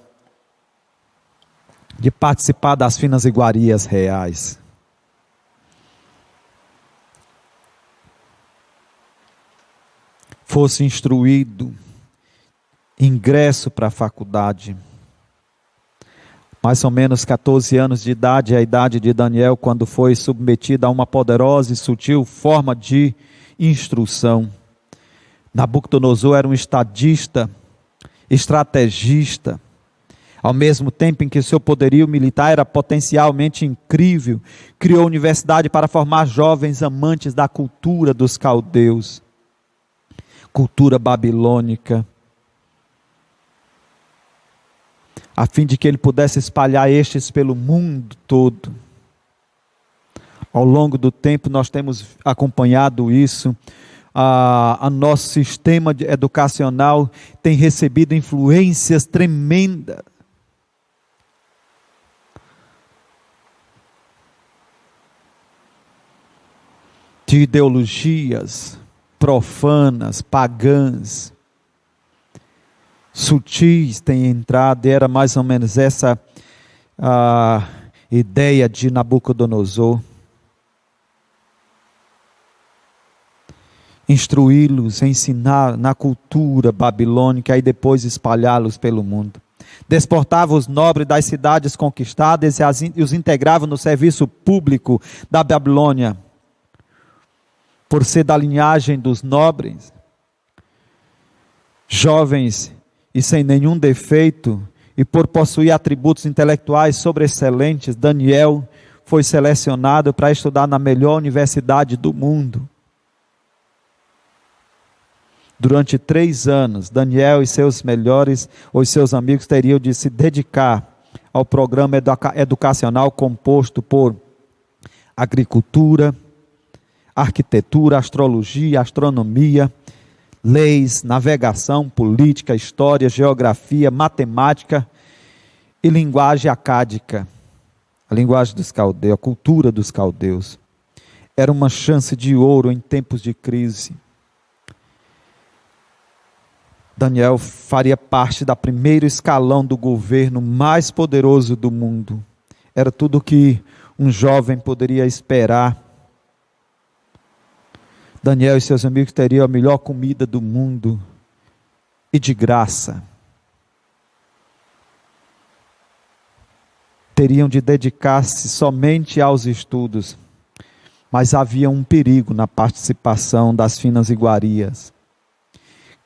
de participar das finas iguarias reais. Fosse instruído, ingresso para a faculdade. Mais ou menos 14 anos de idade, é a idade de Daniel, quando foi submetido a uma poderosa e sutil forma de instrução. Nabucodonosor era um estadista, estrategista, ao mesmo tempo em que seu poderio militar era potencialmente incrível, criou universidade para formar jovens amantes da cultura dos caldeus, cultura babilônica, a fim de que ele pudesse espalhar estes pelo mundo todo. Ao longo do tempo nós temos acompanhado isso. Nosso sistema educacional tem recebido influências tremendas de ideologias profanas, pagãs, sutis têm entrado, e era mais ou menos essa a ideia de Nabucodonosor. Instruí-los, ensinar na cultura babilônica e depois espalhá-los pelo mundo. Desportava os nobres das cidades conquistadas e os integrava no serviço público da Babilônia. Por ser da linhagem dos nobres, jovens e sem nenhum defeito, e por possuir atributos intelectuais sobreexcelentes, Daniel foi selecionado para estudar na melhor universidade do mundo. Durante 3 anos, Daniel e seus melhores, ou seus amigos, teriam de se dedicar ao programa educacional composto por agricultura, arquitetura, astrologia, astronomia, leis, navegação, política, história, geografia, matemática e linguagem acádica, a linguagem dos caldeus, a cultura dos caldeus. Era uma chance de ouro em tempos de crise. Daniel faria parte da primeiro escalão do governo mais poderoso do mundo. Era tudo o que um jovem poderia esperar. Daniel e seus amigos teriam a melhor comida do mundo e de graça. Teriam de dedicar-se somente aos estudos, mas havia um perigo na participação das finas iguarias.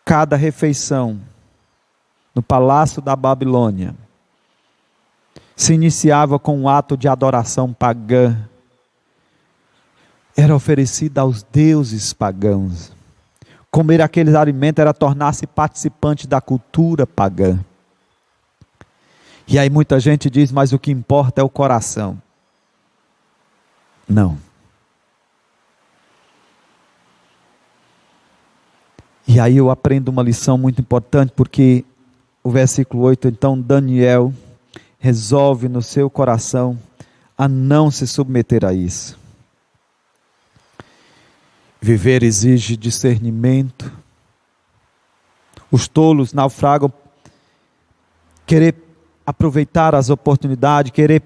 Cada refeição no palácio da Babilônia se iniciava com um ato de adoração pagã. Era oferecida aos deuses pagãos. Comer aqueles alimentos era tornar-se participante da cultura pagã. E aí muita gente diz, mas o que importa é o coração. Não. E aí eu aprendo uma lição muito importante, porque o versículo 8, então Daniel resolve no seu coração a não se submeter a isso. Viver exige discernimento. Os tolos naufragam, querer aproveitar as oportunidades, querer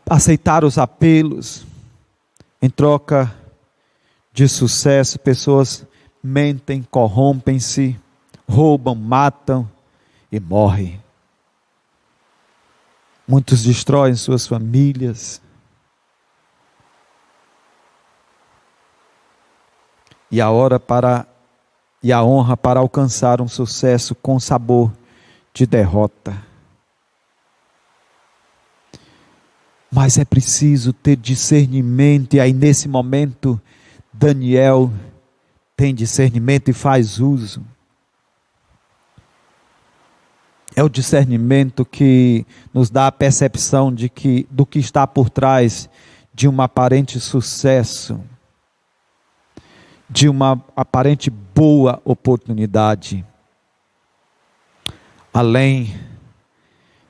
aceitar os apelos. Em troca de sucesso, pessoas mentem, corrompem-se, roubam, matam e morrem. Muitos destroem suas famílias. E a honra para alcançar um sucesso com sabor de derrota. Mas é preciso ter discernimento, e aí nesse momento Daniel tem discernimento e faz uso. É o discernimento que nos dá a percepção do que está por trás de um aparente sucesso, de uma aparente boa oportunidade. Além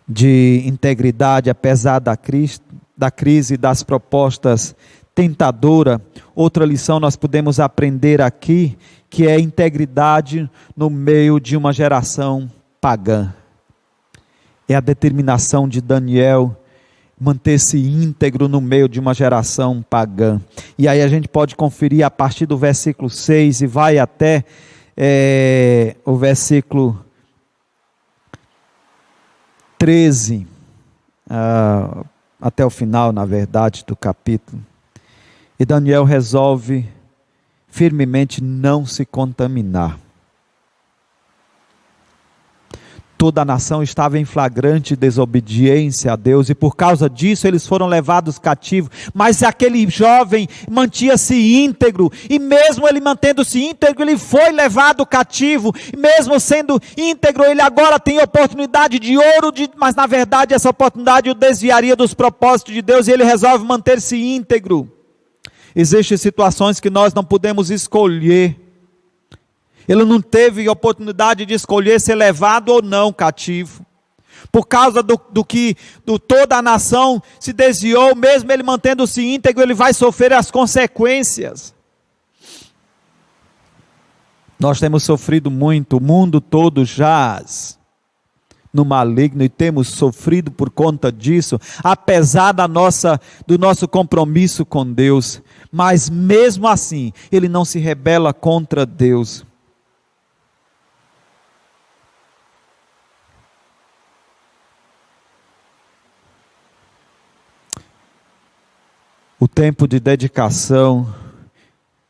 de integridade, apesar da crise e das propostas tentadoras, outra lição nós podemos aprender aqui, que é a integridade no meio de uma geração pagã. é a determinação de Daniel manter-se íntegro no meio de uma geração pagã. E aí a gente pode conferir a partir do versículo 6 e vai até o versículo 13, até o final, na verdade, do capítulo. E Daniel resolve firmemente não se contaminar. Toda a nação estava em flagrante desobediência a Deus, e por causa disso eles foram levados cativos, mas aquele jovem mantinha-se íntegro, e mesmo ele mantendo-se íntegro, ele foi levado cativo, e mesmo sendo íntegro, ele agora tem oportunidade de ouro, mas na verdade essa oportunidade o desviaria dos propósitos de Deus, e ele resolve manter-se íntegro. Existem situações que nós não podemos escolher. Ele não teve oportunidade de escolher ser levado ou não cativo. Por causa do que toda a nação se desviou, mesmo ele mantendo-se íntegro, ele vai sofrer as consequências. Nós temos sofrido muito, o mundo todo jaz no maligno e temos sofrido por conta disso, apesar do nosso compromisso com Deus. Mas mesmo assim, ele não se rebela contra Deus. O tempo de dedicação,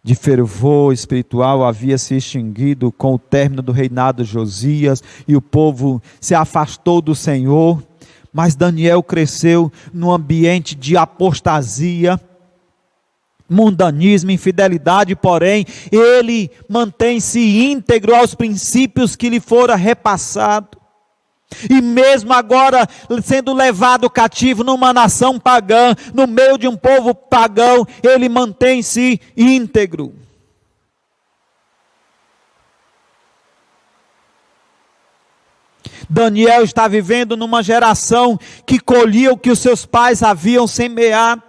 de fervor espiritual havia se extinguido com o término do reinado de Josias, e o povo se afastou do Senhor, mas Daniel cresceu num ambiente de apostasia, mundanismo, infidelidade, porém, ele mantém-se íntegro aos princípios que lhe fora repassado. E mesmo agora sendo levado cativo numa nação pagã, no meio de um povo pagão, ele mantém-se íntegro. Daniel está vivendo numa geração que colhia o que os seus pais haviam semeado.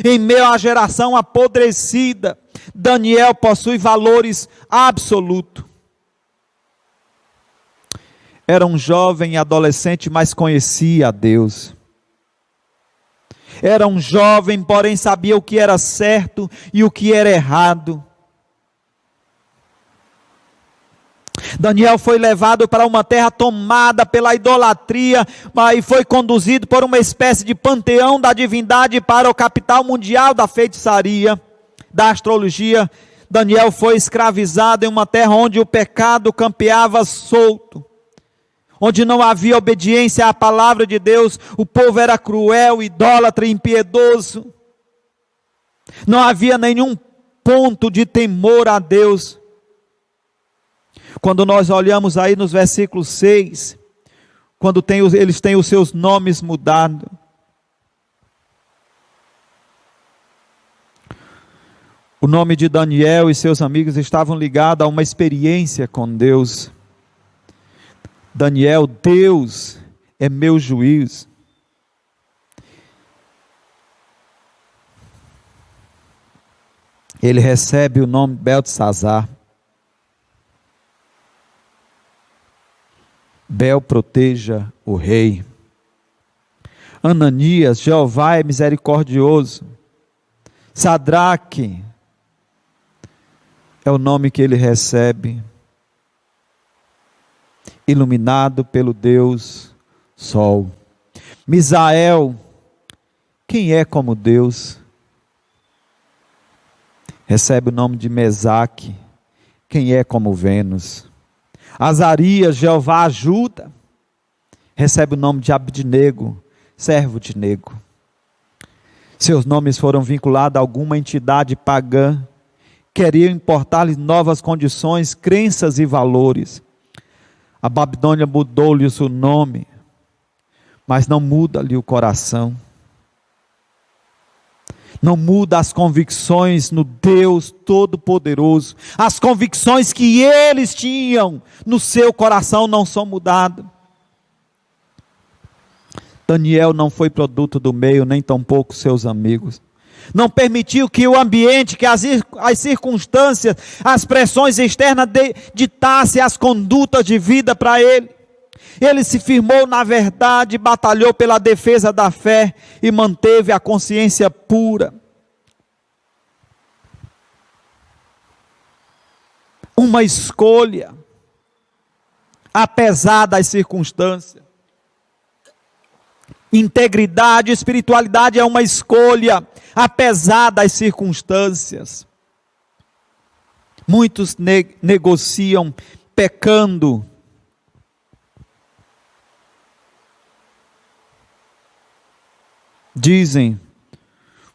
Em meio à geração apodrecida, Daniel possui valores absolutos. Era um jovem adolescente, mas conhecia a Deus. Era um jovem, porém sabia o que era certo e o que era errado. Daniel foi levado para uma terra tomada pela idolatria, e foi conduzido por uma espécie de panteão da divindade para o capital mundial da feitiçaria, da astrologia. Daniel foi escravizado em uma terra onde o pecado campeava solto, onde não havia obediência à palavra de Deus, o povo era cruel, idólatra, impiedoso. Não havia nenhum ponto de temor a Deus. Quando nós olhamos aí nos versículos 6, quando eles têm os seus nomes mudados, o nome de Daniel e seus amigos estavam ligados a uma experiência com Deus. Daniel, Deus é meu juiz. Ele recebe o nome Beltesazar. Bel proteja o rei. Ananias, Jeová é misericordioso. Sadraque é o nome que ele recebe. Iluminado pelo Deus Sol. Misael, quem é como Deus? Recebe o nome de Mesaque, quem é como Vênus. Azarias, Jeová ajuda, recebe o nome de Abednego, servo de Nego. Seus nomes foram vinculados a alguma entidade pagã, queriam importar-lhes novas condições, crenças e valores. A Babilônia mudou-lhe o seu nome, mas não muda-lhe o coração. Não muda as convicções no Deus Todo-Poderoso. As convicções que eles tinham no seu coração não são mudadas. Daniel não foi produto do meio, nem tampouco seus amigos. Não permitiu que o ambiente, que as circunstâncias, as pressões externas ditassem as condutas de vida para ele. Ele se firmou na verdade, batalhou pela defesa da fé e manteve a consciência pura. Uma escolha, apesar das circunstâncias. Integridade, espiritualidade é uma escolha, apesar das circunstâncias. Muitos negociam pecando. Dizem,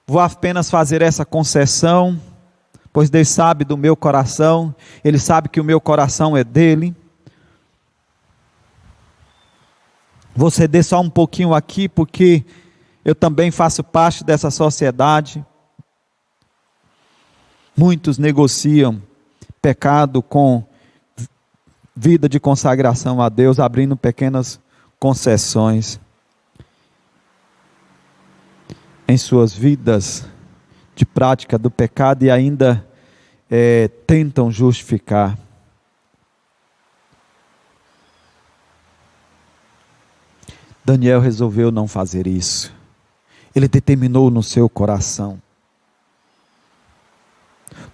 vou apenas fazer essa concessão, pois Deus sabe do meu coração, Ele sabe que o meu coração é dele. Vou ceder só um pouquinho aqui, porque eu também faço parte dessa sociedade. Muitos negociam pecado com vida de consagração a Deus, abrindo pequenas concessões em suas vidas de prática do pecado e ainda tentam justificar. Daniel resolveu não fazer isso. Ele determinou no seu coração.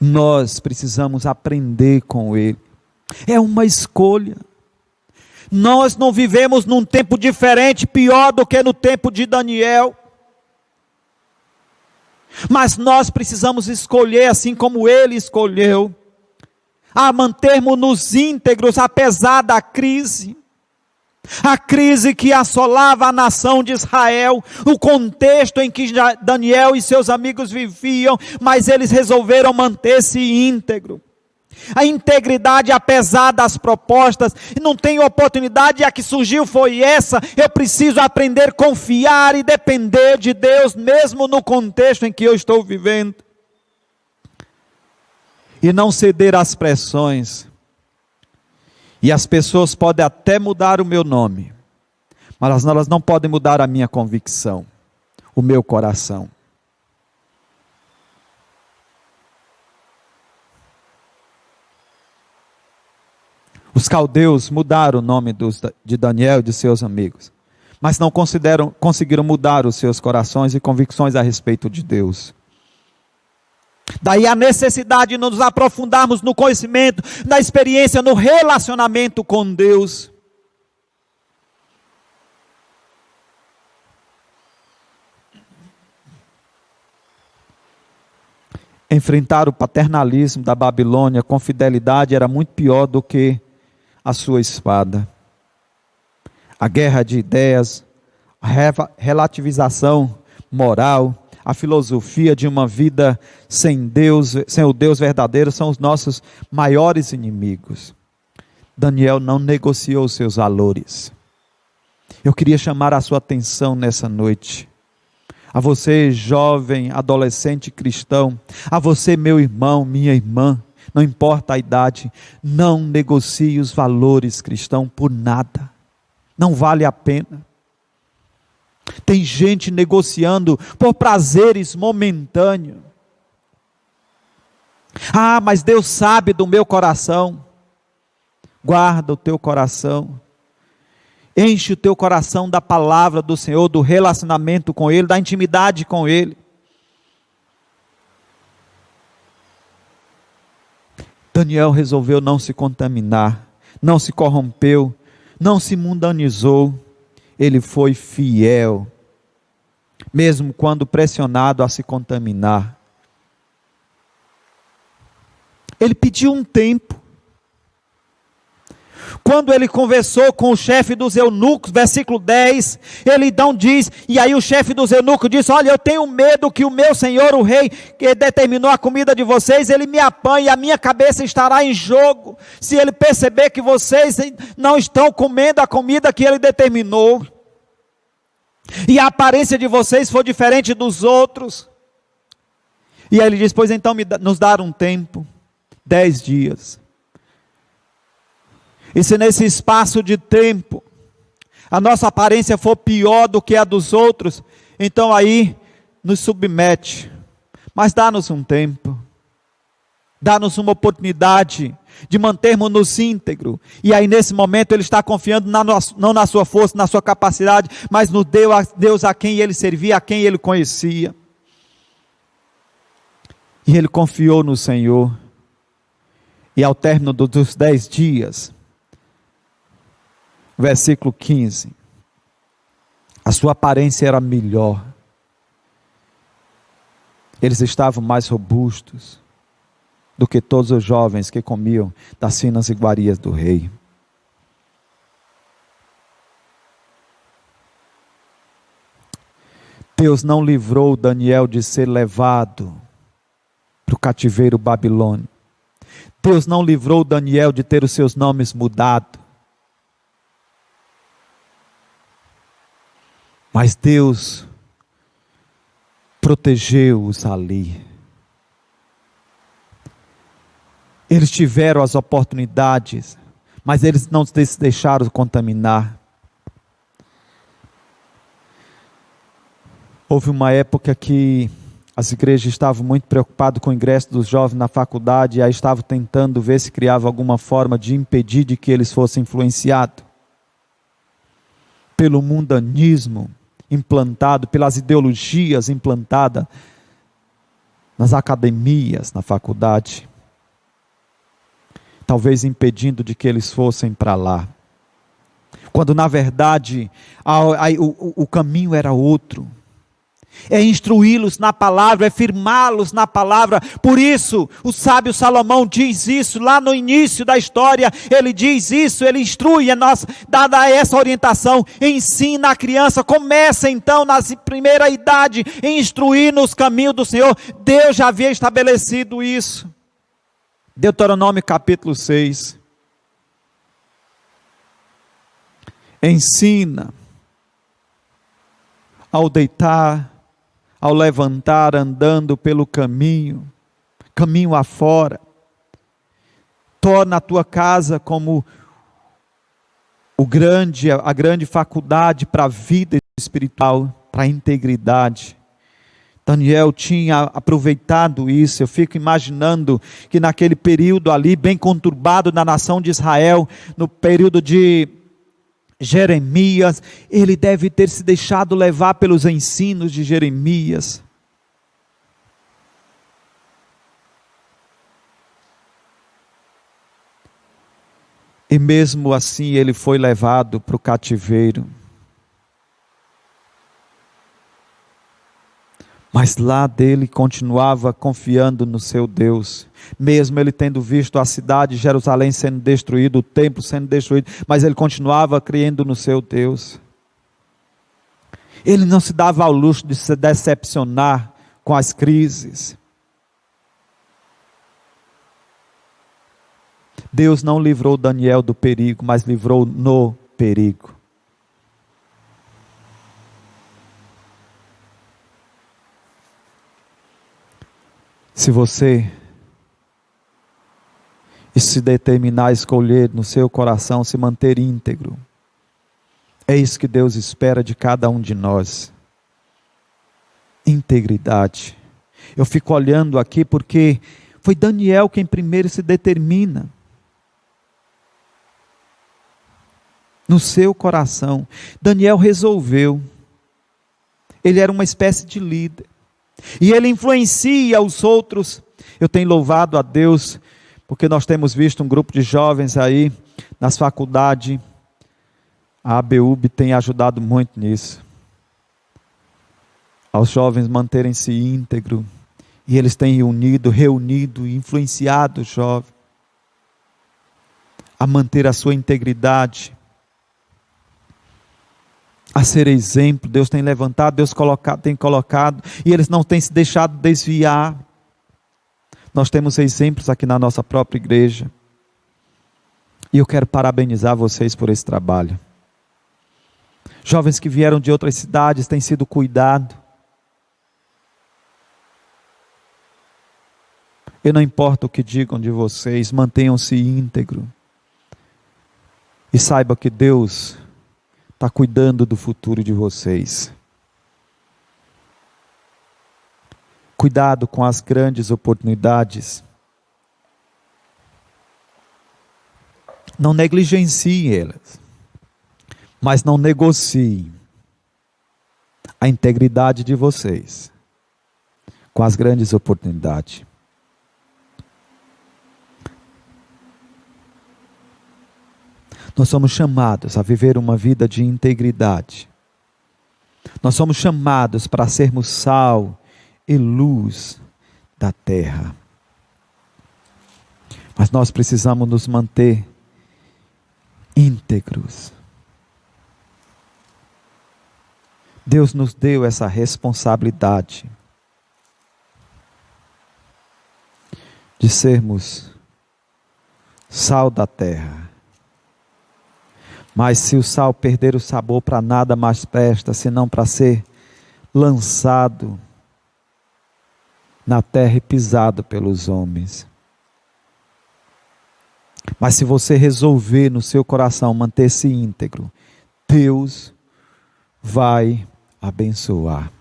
Nós precisamos aprender com ele. É uma escolha. Nós não vivemos num tempo diferente, pior do que no tempo de Daniel. Mas nós precisamos escolher, assim como ele escolheu, a mantermos-nos íntegros apesar da crise. A crise que assolava a nação de Israel, o contexto em que Daniel e seus amigos viviam, mas eles resolveram manter-se íntegro. A integridade apesar das propostas, não tem oportunidade, a que surgiu foi essa, eu preciso aprender a confiar e depender de Deus, mesmo no contexto em que eu estou vivendo. E não ceder às pressões. E as pessoas podem até mudar o meu nome, mas elas não podem mudar a minha convicção, o meu coração. Os caldeus mudaram o nome de Daniel e de seus amigos, mas não conseguiram mudar os seus corações e convicções a respeito de Deus. Daí a necessidade de nos aprofundarmos no conhecimento, na experiência, no relacionamento com Deus. Enfrentar o paternalismo da Babilônia com fidelidade era muito pior do que a sua espada. A guerra de ideias, a relativização moral, a filosofia de uma vida sem Deus, sem o Deus verdadeiro, são os nossos maiores inimigos. Daniel não negociou seus valores. Eu queria chamar a sua atenção nessa noite. A você, jovem, adolescente cristão, a você, meu irmão, minha irmã, não importa a idade, não negocie os valores cristãos por nada. Não vale a pena. Tem gente negociando por prazeres momentâneos. Ah, mas Deus sabe do meu coração. Guarda o teu coração. Enche o teu coração da palavra do Senhor, do relacionamento com Ele, da intimidade com Ele. Daniel resolveu não se contaminar, não se corrompeu, não se mundanizou. Ele foi fiel, mesmo quando pressionado a se contaminar. Ele pediu um tempo. Quando ele conversou com o chefe dos eunucos, versículo 10, ele então diz, e aí o chefe dos eunucos disse, olha, eu tenho medo que o meu senhor, o rei, que determinou a comida de vocês, ele me apanhe, a minha cabeça estará em jogo, se ele perceber que vocês não estão comendo a comida que ele determinou, e a aparência de vocês for diferente dos outros. E aí ele diz, pois então nos dar um tempo, 10 dias. E se nesse espaço de tempo, a nossa aparência for pior do que a dos outros, então aí nos submete, mas dá-nos um tempo, Dá-nos uma oportunidade de mantermos-nos íntegros. E aí nesse momento ele está confiando não na sua força, na sua capacidade, mas no Deus a quem ele servia, a quem ele conhecia. E ele confiou no Senhor. E ao término dos 10 dias, versículo 15, a sua aparência era melhor. Eles estavam mais robustos do que todos os jovens que comiam das finas iguarias do rei. Deus não livrou Daniel de ser levado para o cativeiro babilônico. Deus não livrou Daniel de ter os seus nomes mudados. Mas Deus protegeu-os ali. Eles tiveram as oportunidades, mas eles não se deixaram contaminar. Houve uma época que as igrejas estavam muito preocupadas com o ingresso dos jovens na faculdade, e aí estavam tentando ver se criava alguma forma de impedir de que eles fossem influenciados pelo mundanismo implantado, pelas ideologias implantadas nas academias, na faculdade, talvez impedindo de que eles fossem para lá, quando na verdade o caminho era outro. É instruí-los na palavra, é firmá-los na palavra. Por isso o sábio Salomão diz isso lá no início da história. Ele diz isso, ele instrui dá essa orientação. Ensina a criança, começa então na primeira idade a instruir nos caminhos do Senhor. Deus já havia estabelecido isso. Deuteronômio capítulo 6. Ensina ao deitar, ao levantar, andando pelo caminho afora. Torna a tua casa como a grande faculdade para a vida espiritual, para a integridade. Daniel tinha aproveitado isso. Eu fico imaginando que naquele período ali, bem conturbado na nação de Israel, no período de Jeremias, ele deve ter se deixado levar pelos ensinos de Jeremias. E mesmo assim ele foi levado para o cativeiro. Mas lá dele continuava confiando no seu Deus, mesmo ele tendo visto a cidade de Jerusalém sendo destruída, o templo sendo destruído, mas ele continuava crendo no seu Deus. Ele não se dava ao luxo de se decepcionar com as crises. Deus não livrou Daniel do perigo, mas livrou no perigo. Se você se determinar a escolher no seu coração se manter íntegro, é isso que Deus espera de cada um de nós. Integridade. Eu fico olhando aqui porque foi Daniel quem primeiro se determina. No seu coração. Daniel resolveu. Ele era uma espécie de líder. E ele influencia os outros. Eu tenho louvado a Deus, porque nós temos visto um grupo de jovens aí, nas faculdades. A ABUB tem ajudado muito nisso. Aos jovens manterem-se íntegros. E eles têm reunido e influenciado os jovens a manter a sua integridade, a ser exemplo. Deus tem levantado, Deus tem colocado, e eles não têm se deixado desviar. Nós temos exemplos aqui na nossa própria igreja, e eu quero parabenizar vocês por esse trabalho. Jovens que vieram de outras cidades têm sido cuidados. E não importa o que digam de vocês, mantenham-se íntegros, e saiba que Deus está cuidando do futuro de vocês. Cuidado com as grandes oportunidades Não negligenciem elas, mas não negociem a integridade de vocês com as grandes oportunidades. Nós somos chamados a viver uma vida de integridade. Nós somos chamados para sermos sal e luz da terra. Mas nós precisamos nos manter íntegros. Deus nos deu essa responsabilidade de sermos sal da terra. Mas se o sal perder o sabor, para nada mais presta, senão para ser lançado na terra e pisado pelos homens. Mas se você resolver no seu coração manter-se íntegro, Deus vai abençoar.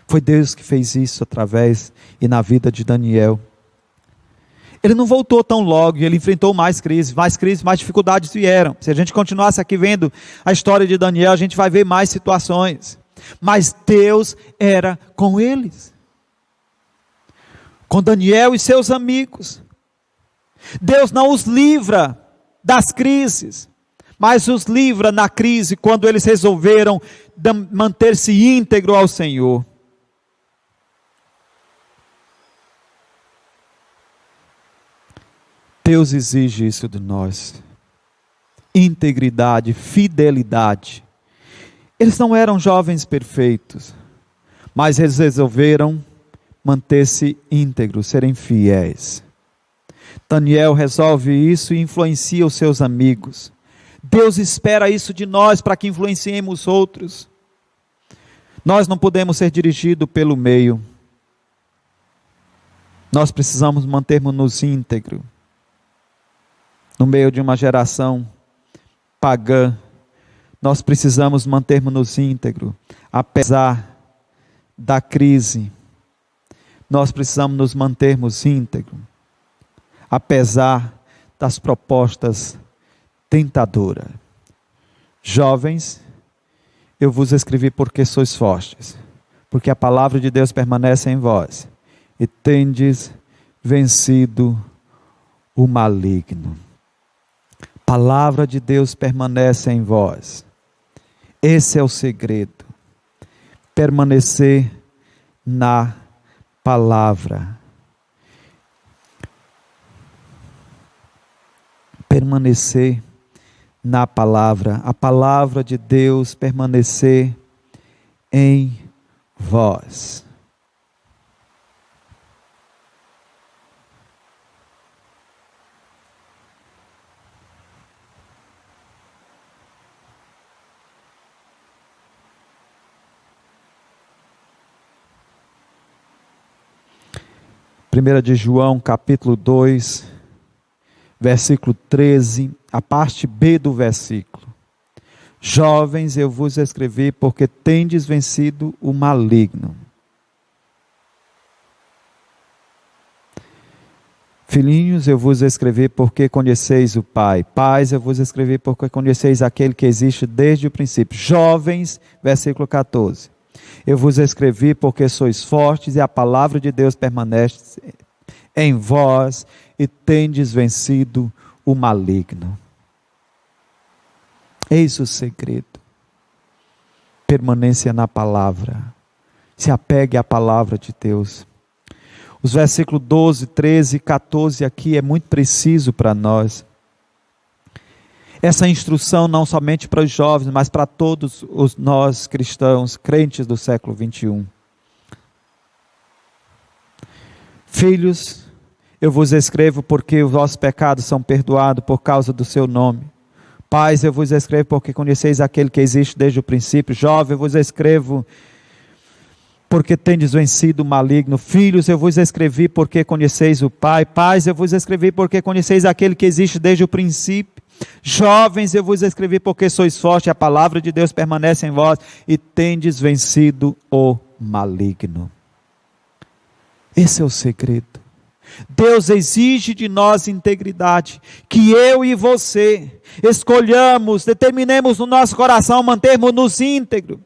Foi Deus que fez isso através e na vida de Daniel. Ele não voltou tão logo, ele enfrentou mais crises, mais dificuldades vieram. Se a gente continuasse aqui vendo a história de Daniel, a gente vai ver mais situações. Mas Deus era com eles. Com Daniel e seus amigos. Deus não os livra das crises, mas os livra na crise quando eles resolveram manter-se íntegro ao Senhor. Deus exige isso de nós. Integridade, fidelidade. Eles não eram jovens perfeitos, mas eles resolveram manter-se íntegros, serem fiéis. Daniel resolve isso e influencia os seus amigos. Deus espera isso de nós para que influenciemos outros. Nós não podemos ser dirigidos pelo meio. Nós precisamos mantermos-nos íntegros. No meio de uma geração pagã, nós precisamos mantermos-nos íntegros, apesar da crise. Nós precisamos nos mantermos íntegros, apesar das propostas tentadoras. Jovens, eu vos escrevi porque sois fortes, porque a palavra de Deus permanece em vós, e tendes vencido o maligno. Palavra de Deus permanece em vós. Esse é o segredo. Permanecer na palavra. Permanecer na palavra. A palavra de Deus permanecer em vós. Primeira de João, capítulo 2, versículo 13, a parte B do versículo. Jovens, eu vos escrevi porque tendes vencido o maligno. Filhinhos, eu vos escrevi porque conheceis o Pai. Pais, eu vos escrevi porque conheceis aquele que existe desde o princípio. Jovens, versículo 14. Eu vos escrevi porque sois fortes e a palavra de Deus permanece em vós e tendes vencido o maligno. Eis o segredo. Permanência na palavra. Se apegue à palavra de Deus. Os versículos 12, 13 e 14 aqui é muito preciso para nós. Essa instrução não somente para os jovens, mas para todos nós cristãos, crentes do século 21. Filhos, eu vos escrevo porque os vossos pecados são perdoados por causa do seu nome. Pais, eu vos escrevo porque conheceis aquele que existe desde o princípio. Jovem, eu vos escrevo porque tendes vencido o maligno. Filhos, eu vos escrevi porque conheceis o Pai. Pais, eu vos escrevi porque conheceis aquele que existe desde o princípio. Jovens, eu vos escrevi porque sois fortes, a palavra de Deus permanece em vós e tendes vencido o maligno. Esse é o segredo. Deus exige de nós integridade, que eu e você escolhamos, determinemos no nosso coração mantermos-nos íntegros.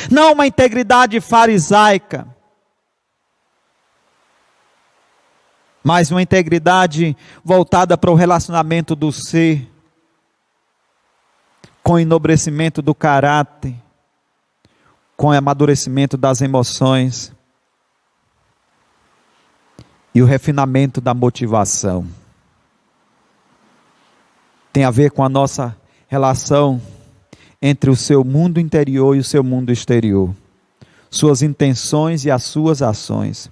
Não uma integridade farisaica, mas uma integridade voltada para o relacionamento do ser, com enobrecimento do caráter, com amadurecimento das emoções e o refinamento da motivação. Tem a ver com a nossa relação entre o seu mundo interior e o seu mundo exterior, suas intenções e as suas ações.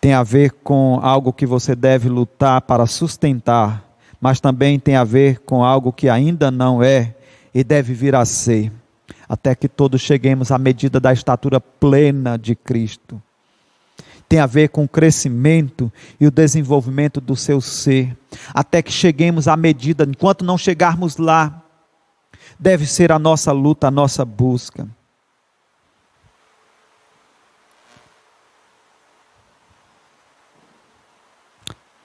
Tem a ver com algo que você deve lutar para sustentar, mas também tem a ver com algo que ainda não é e deve vir a ser, até que todos cheguemos à medida da estatura plena de Cristo. Tem a ver com o crescimento e o desenvolvimento do seu ser, até que cheguemos à medida. Enquanto não chegarmos lá, deve ser a nossa luta, a nossa busca.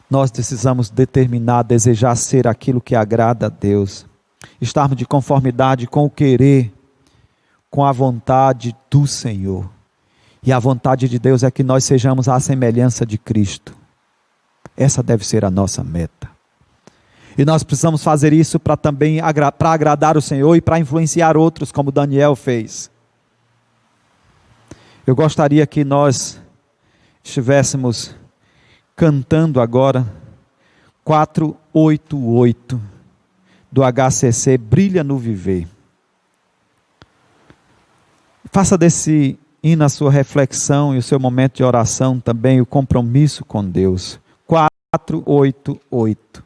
Nós precisamos determinar, desejar ser aquilo que agrada a Deus, estarmos de conformidade com o querer, com a vontade do Senhor. E a vontade de Deus é que nós sejamos à semelhança de Cristo. Essa deve ser a nossa meta. E nós precisamos fazer isso para também para agradar o Senhor e para influenciar outros, como Daniel fez. Eu gostaria que nós estivéssemos cantando agora 488 do HCC, Brilha no Viver. Faça desse hino a sua reflexão e o seu momento de oração também, o compromisso com Deus. 488.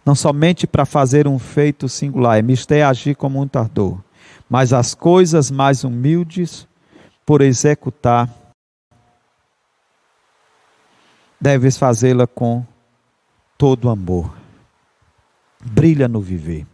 Não somente para fazer um feito singular, é mister agir com muito ardor, mas as coisas mais humildes por executar, deves fazê-la com todo amor. Brilha no viver.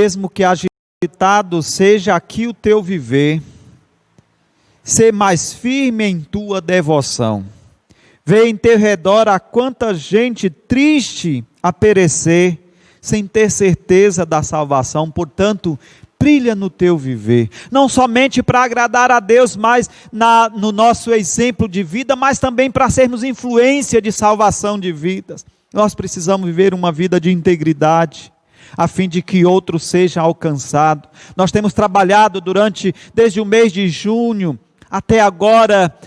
Mesmo que agitado seja aqui o teu viver, ser mais firme em tua devoção. Vê em teu redor a quanta gente triste a perecer, sem ter certeza da salvação. Portanto, brilha no teu viver, não somente para agradar a Deus, mas no nosso exemplo de vida, mas também para sermos influência de salvação de vidas. Nós precisamos viver uma vida de integridade, a fim de que outros sejam alcançados. Nós temos trabalhado desde o mês de junho até agora,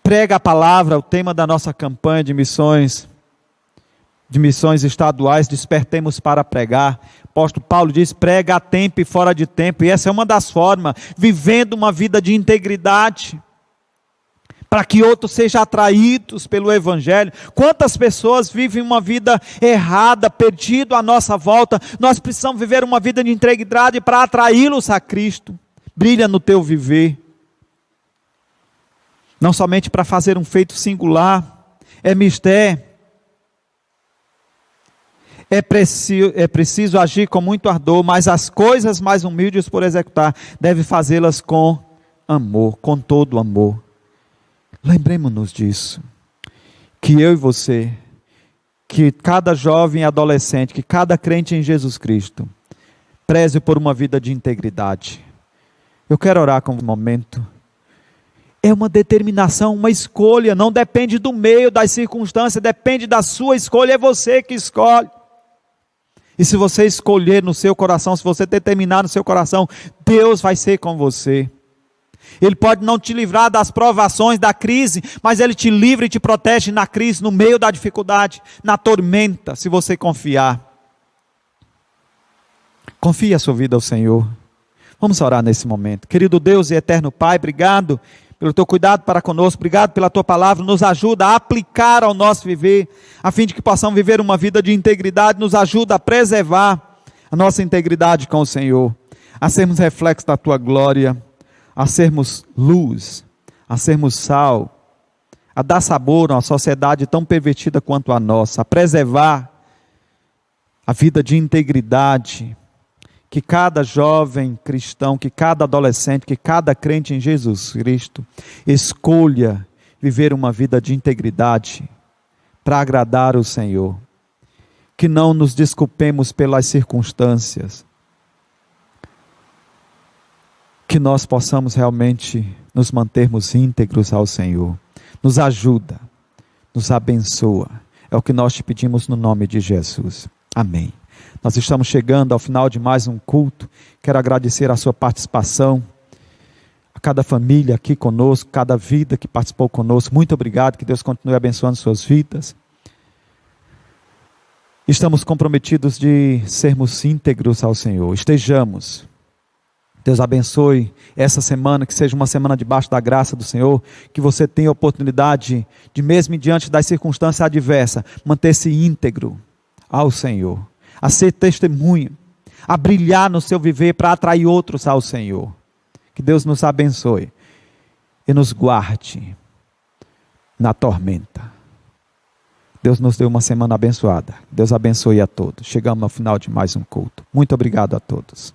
prega a palavra, o tema da nossa campanha de missões estaduais, despertemos para pregar. O apóstolo Paulo diz, prega a tempo e fora de tempo, e essa é uma das formas, vivendo uma vida de integridade, para que outros sejam atraídos pelo Evangelho. Quantas pessoas vivem uma vida errada, perdido à nossa volta? Nós precisamos viver uma vida de integridade para atraí-los a Cristo. Brilha no teu viver, não somente para fazer um feito singular, é mistério. É preciso agir com muito ardor, mas as coisas mais humildes por executar, deve fazê-las com amor, com todo amor. Lembremos-nos disso, que eu e você, que cada jovem e adolescente, que cada crente em Jesus Cristo, preze por uma vida de integridade. Eu quero orar com um momento. É uma determinação, uma escolha, não depende do meio, das circunstâncias, depende da sua escolha, é você que escolhe. E se você escolher no seu coração, se você determinar no seu coração, Deus vai ser com você. Ele pode não te livrar das provações, da crise, mas Ele te livra e te protege na crise, no meio da dificuldade, na tormenta, se você confiar. Confie a sua vida ao Senhor. Vamos orar nesse momento. Querido Deus e eterno Pai, obrigado pelo teu cuidado para conosco, obrigado pela tua palavra, nos ajuda a aplicar ao nosso viver, a fim de que possamos viver uma vida de integridade, nos ajuda a preservar a nossa integridade com o Senhor, a sermos reflexos da tua glória, a sermos luz, a sermos sal, a dar sabor a uma sociedade tão pervertida quanto a nossa, a preservar a vida de integridade, que cada jovem cristão, que cada adolescente, que cada crente em Jesus Cristo escolha viver uma vida de integridade para agradar o Senhor. Que não nos desculpemos pelas circunstâncias. Que nós possamos realmente nos mantermos íntegros ao Senhor. Nos ajuda, nos abençoa. É o que nós te pedimos no nome de Jesus. Amém. Nós estamos chegando ao final de mais um culto. Quero agradecer a sua participação, a cada família aqui conosco, cada vida que participou conosco. Muito obrigado, que Deus continue abençoando suas vidas. Estamos comprometidos de sermos íntegros ao Senhor. Estejamos. Deus abençoe essa semana, que seja uma semana debaixo da graça do Senhor, que você tenha a oportunidade de, mesmo diante das circunstâncias adversas, manter-se íntegro ao Senhor, a ser testemunha, a brilhar no seu viver para atrair outros ao Senhor. Que Deus nos abençoe e nos guarde na tormenta. Deus nos deu uma semana abençoada. Deus abençoe a todos. Chegamos ao final de mais um culto. Muito obrigado a todos.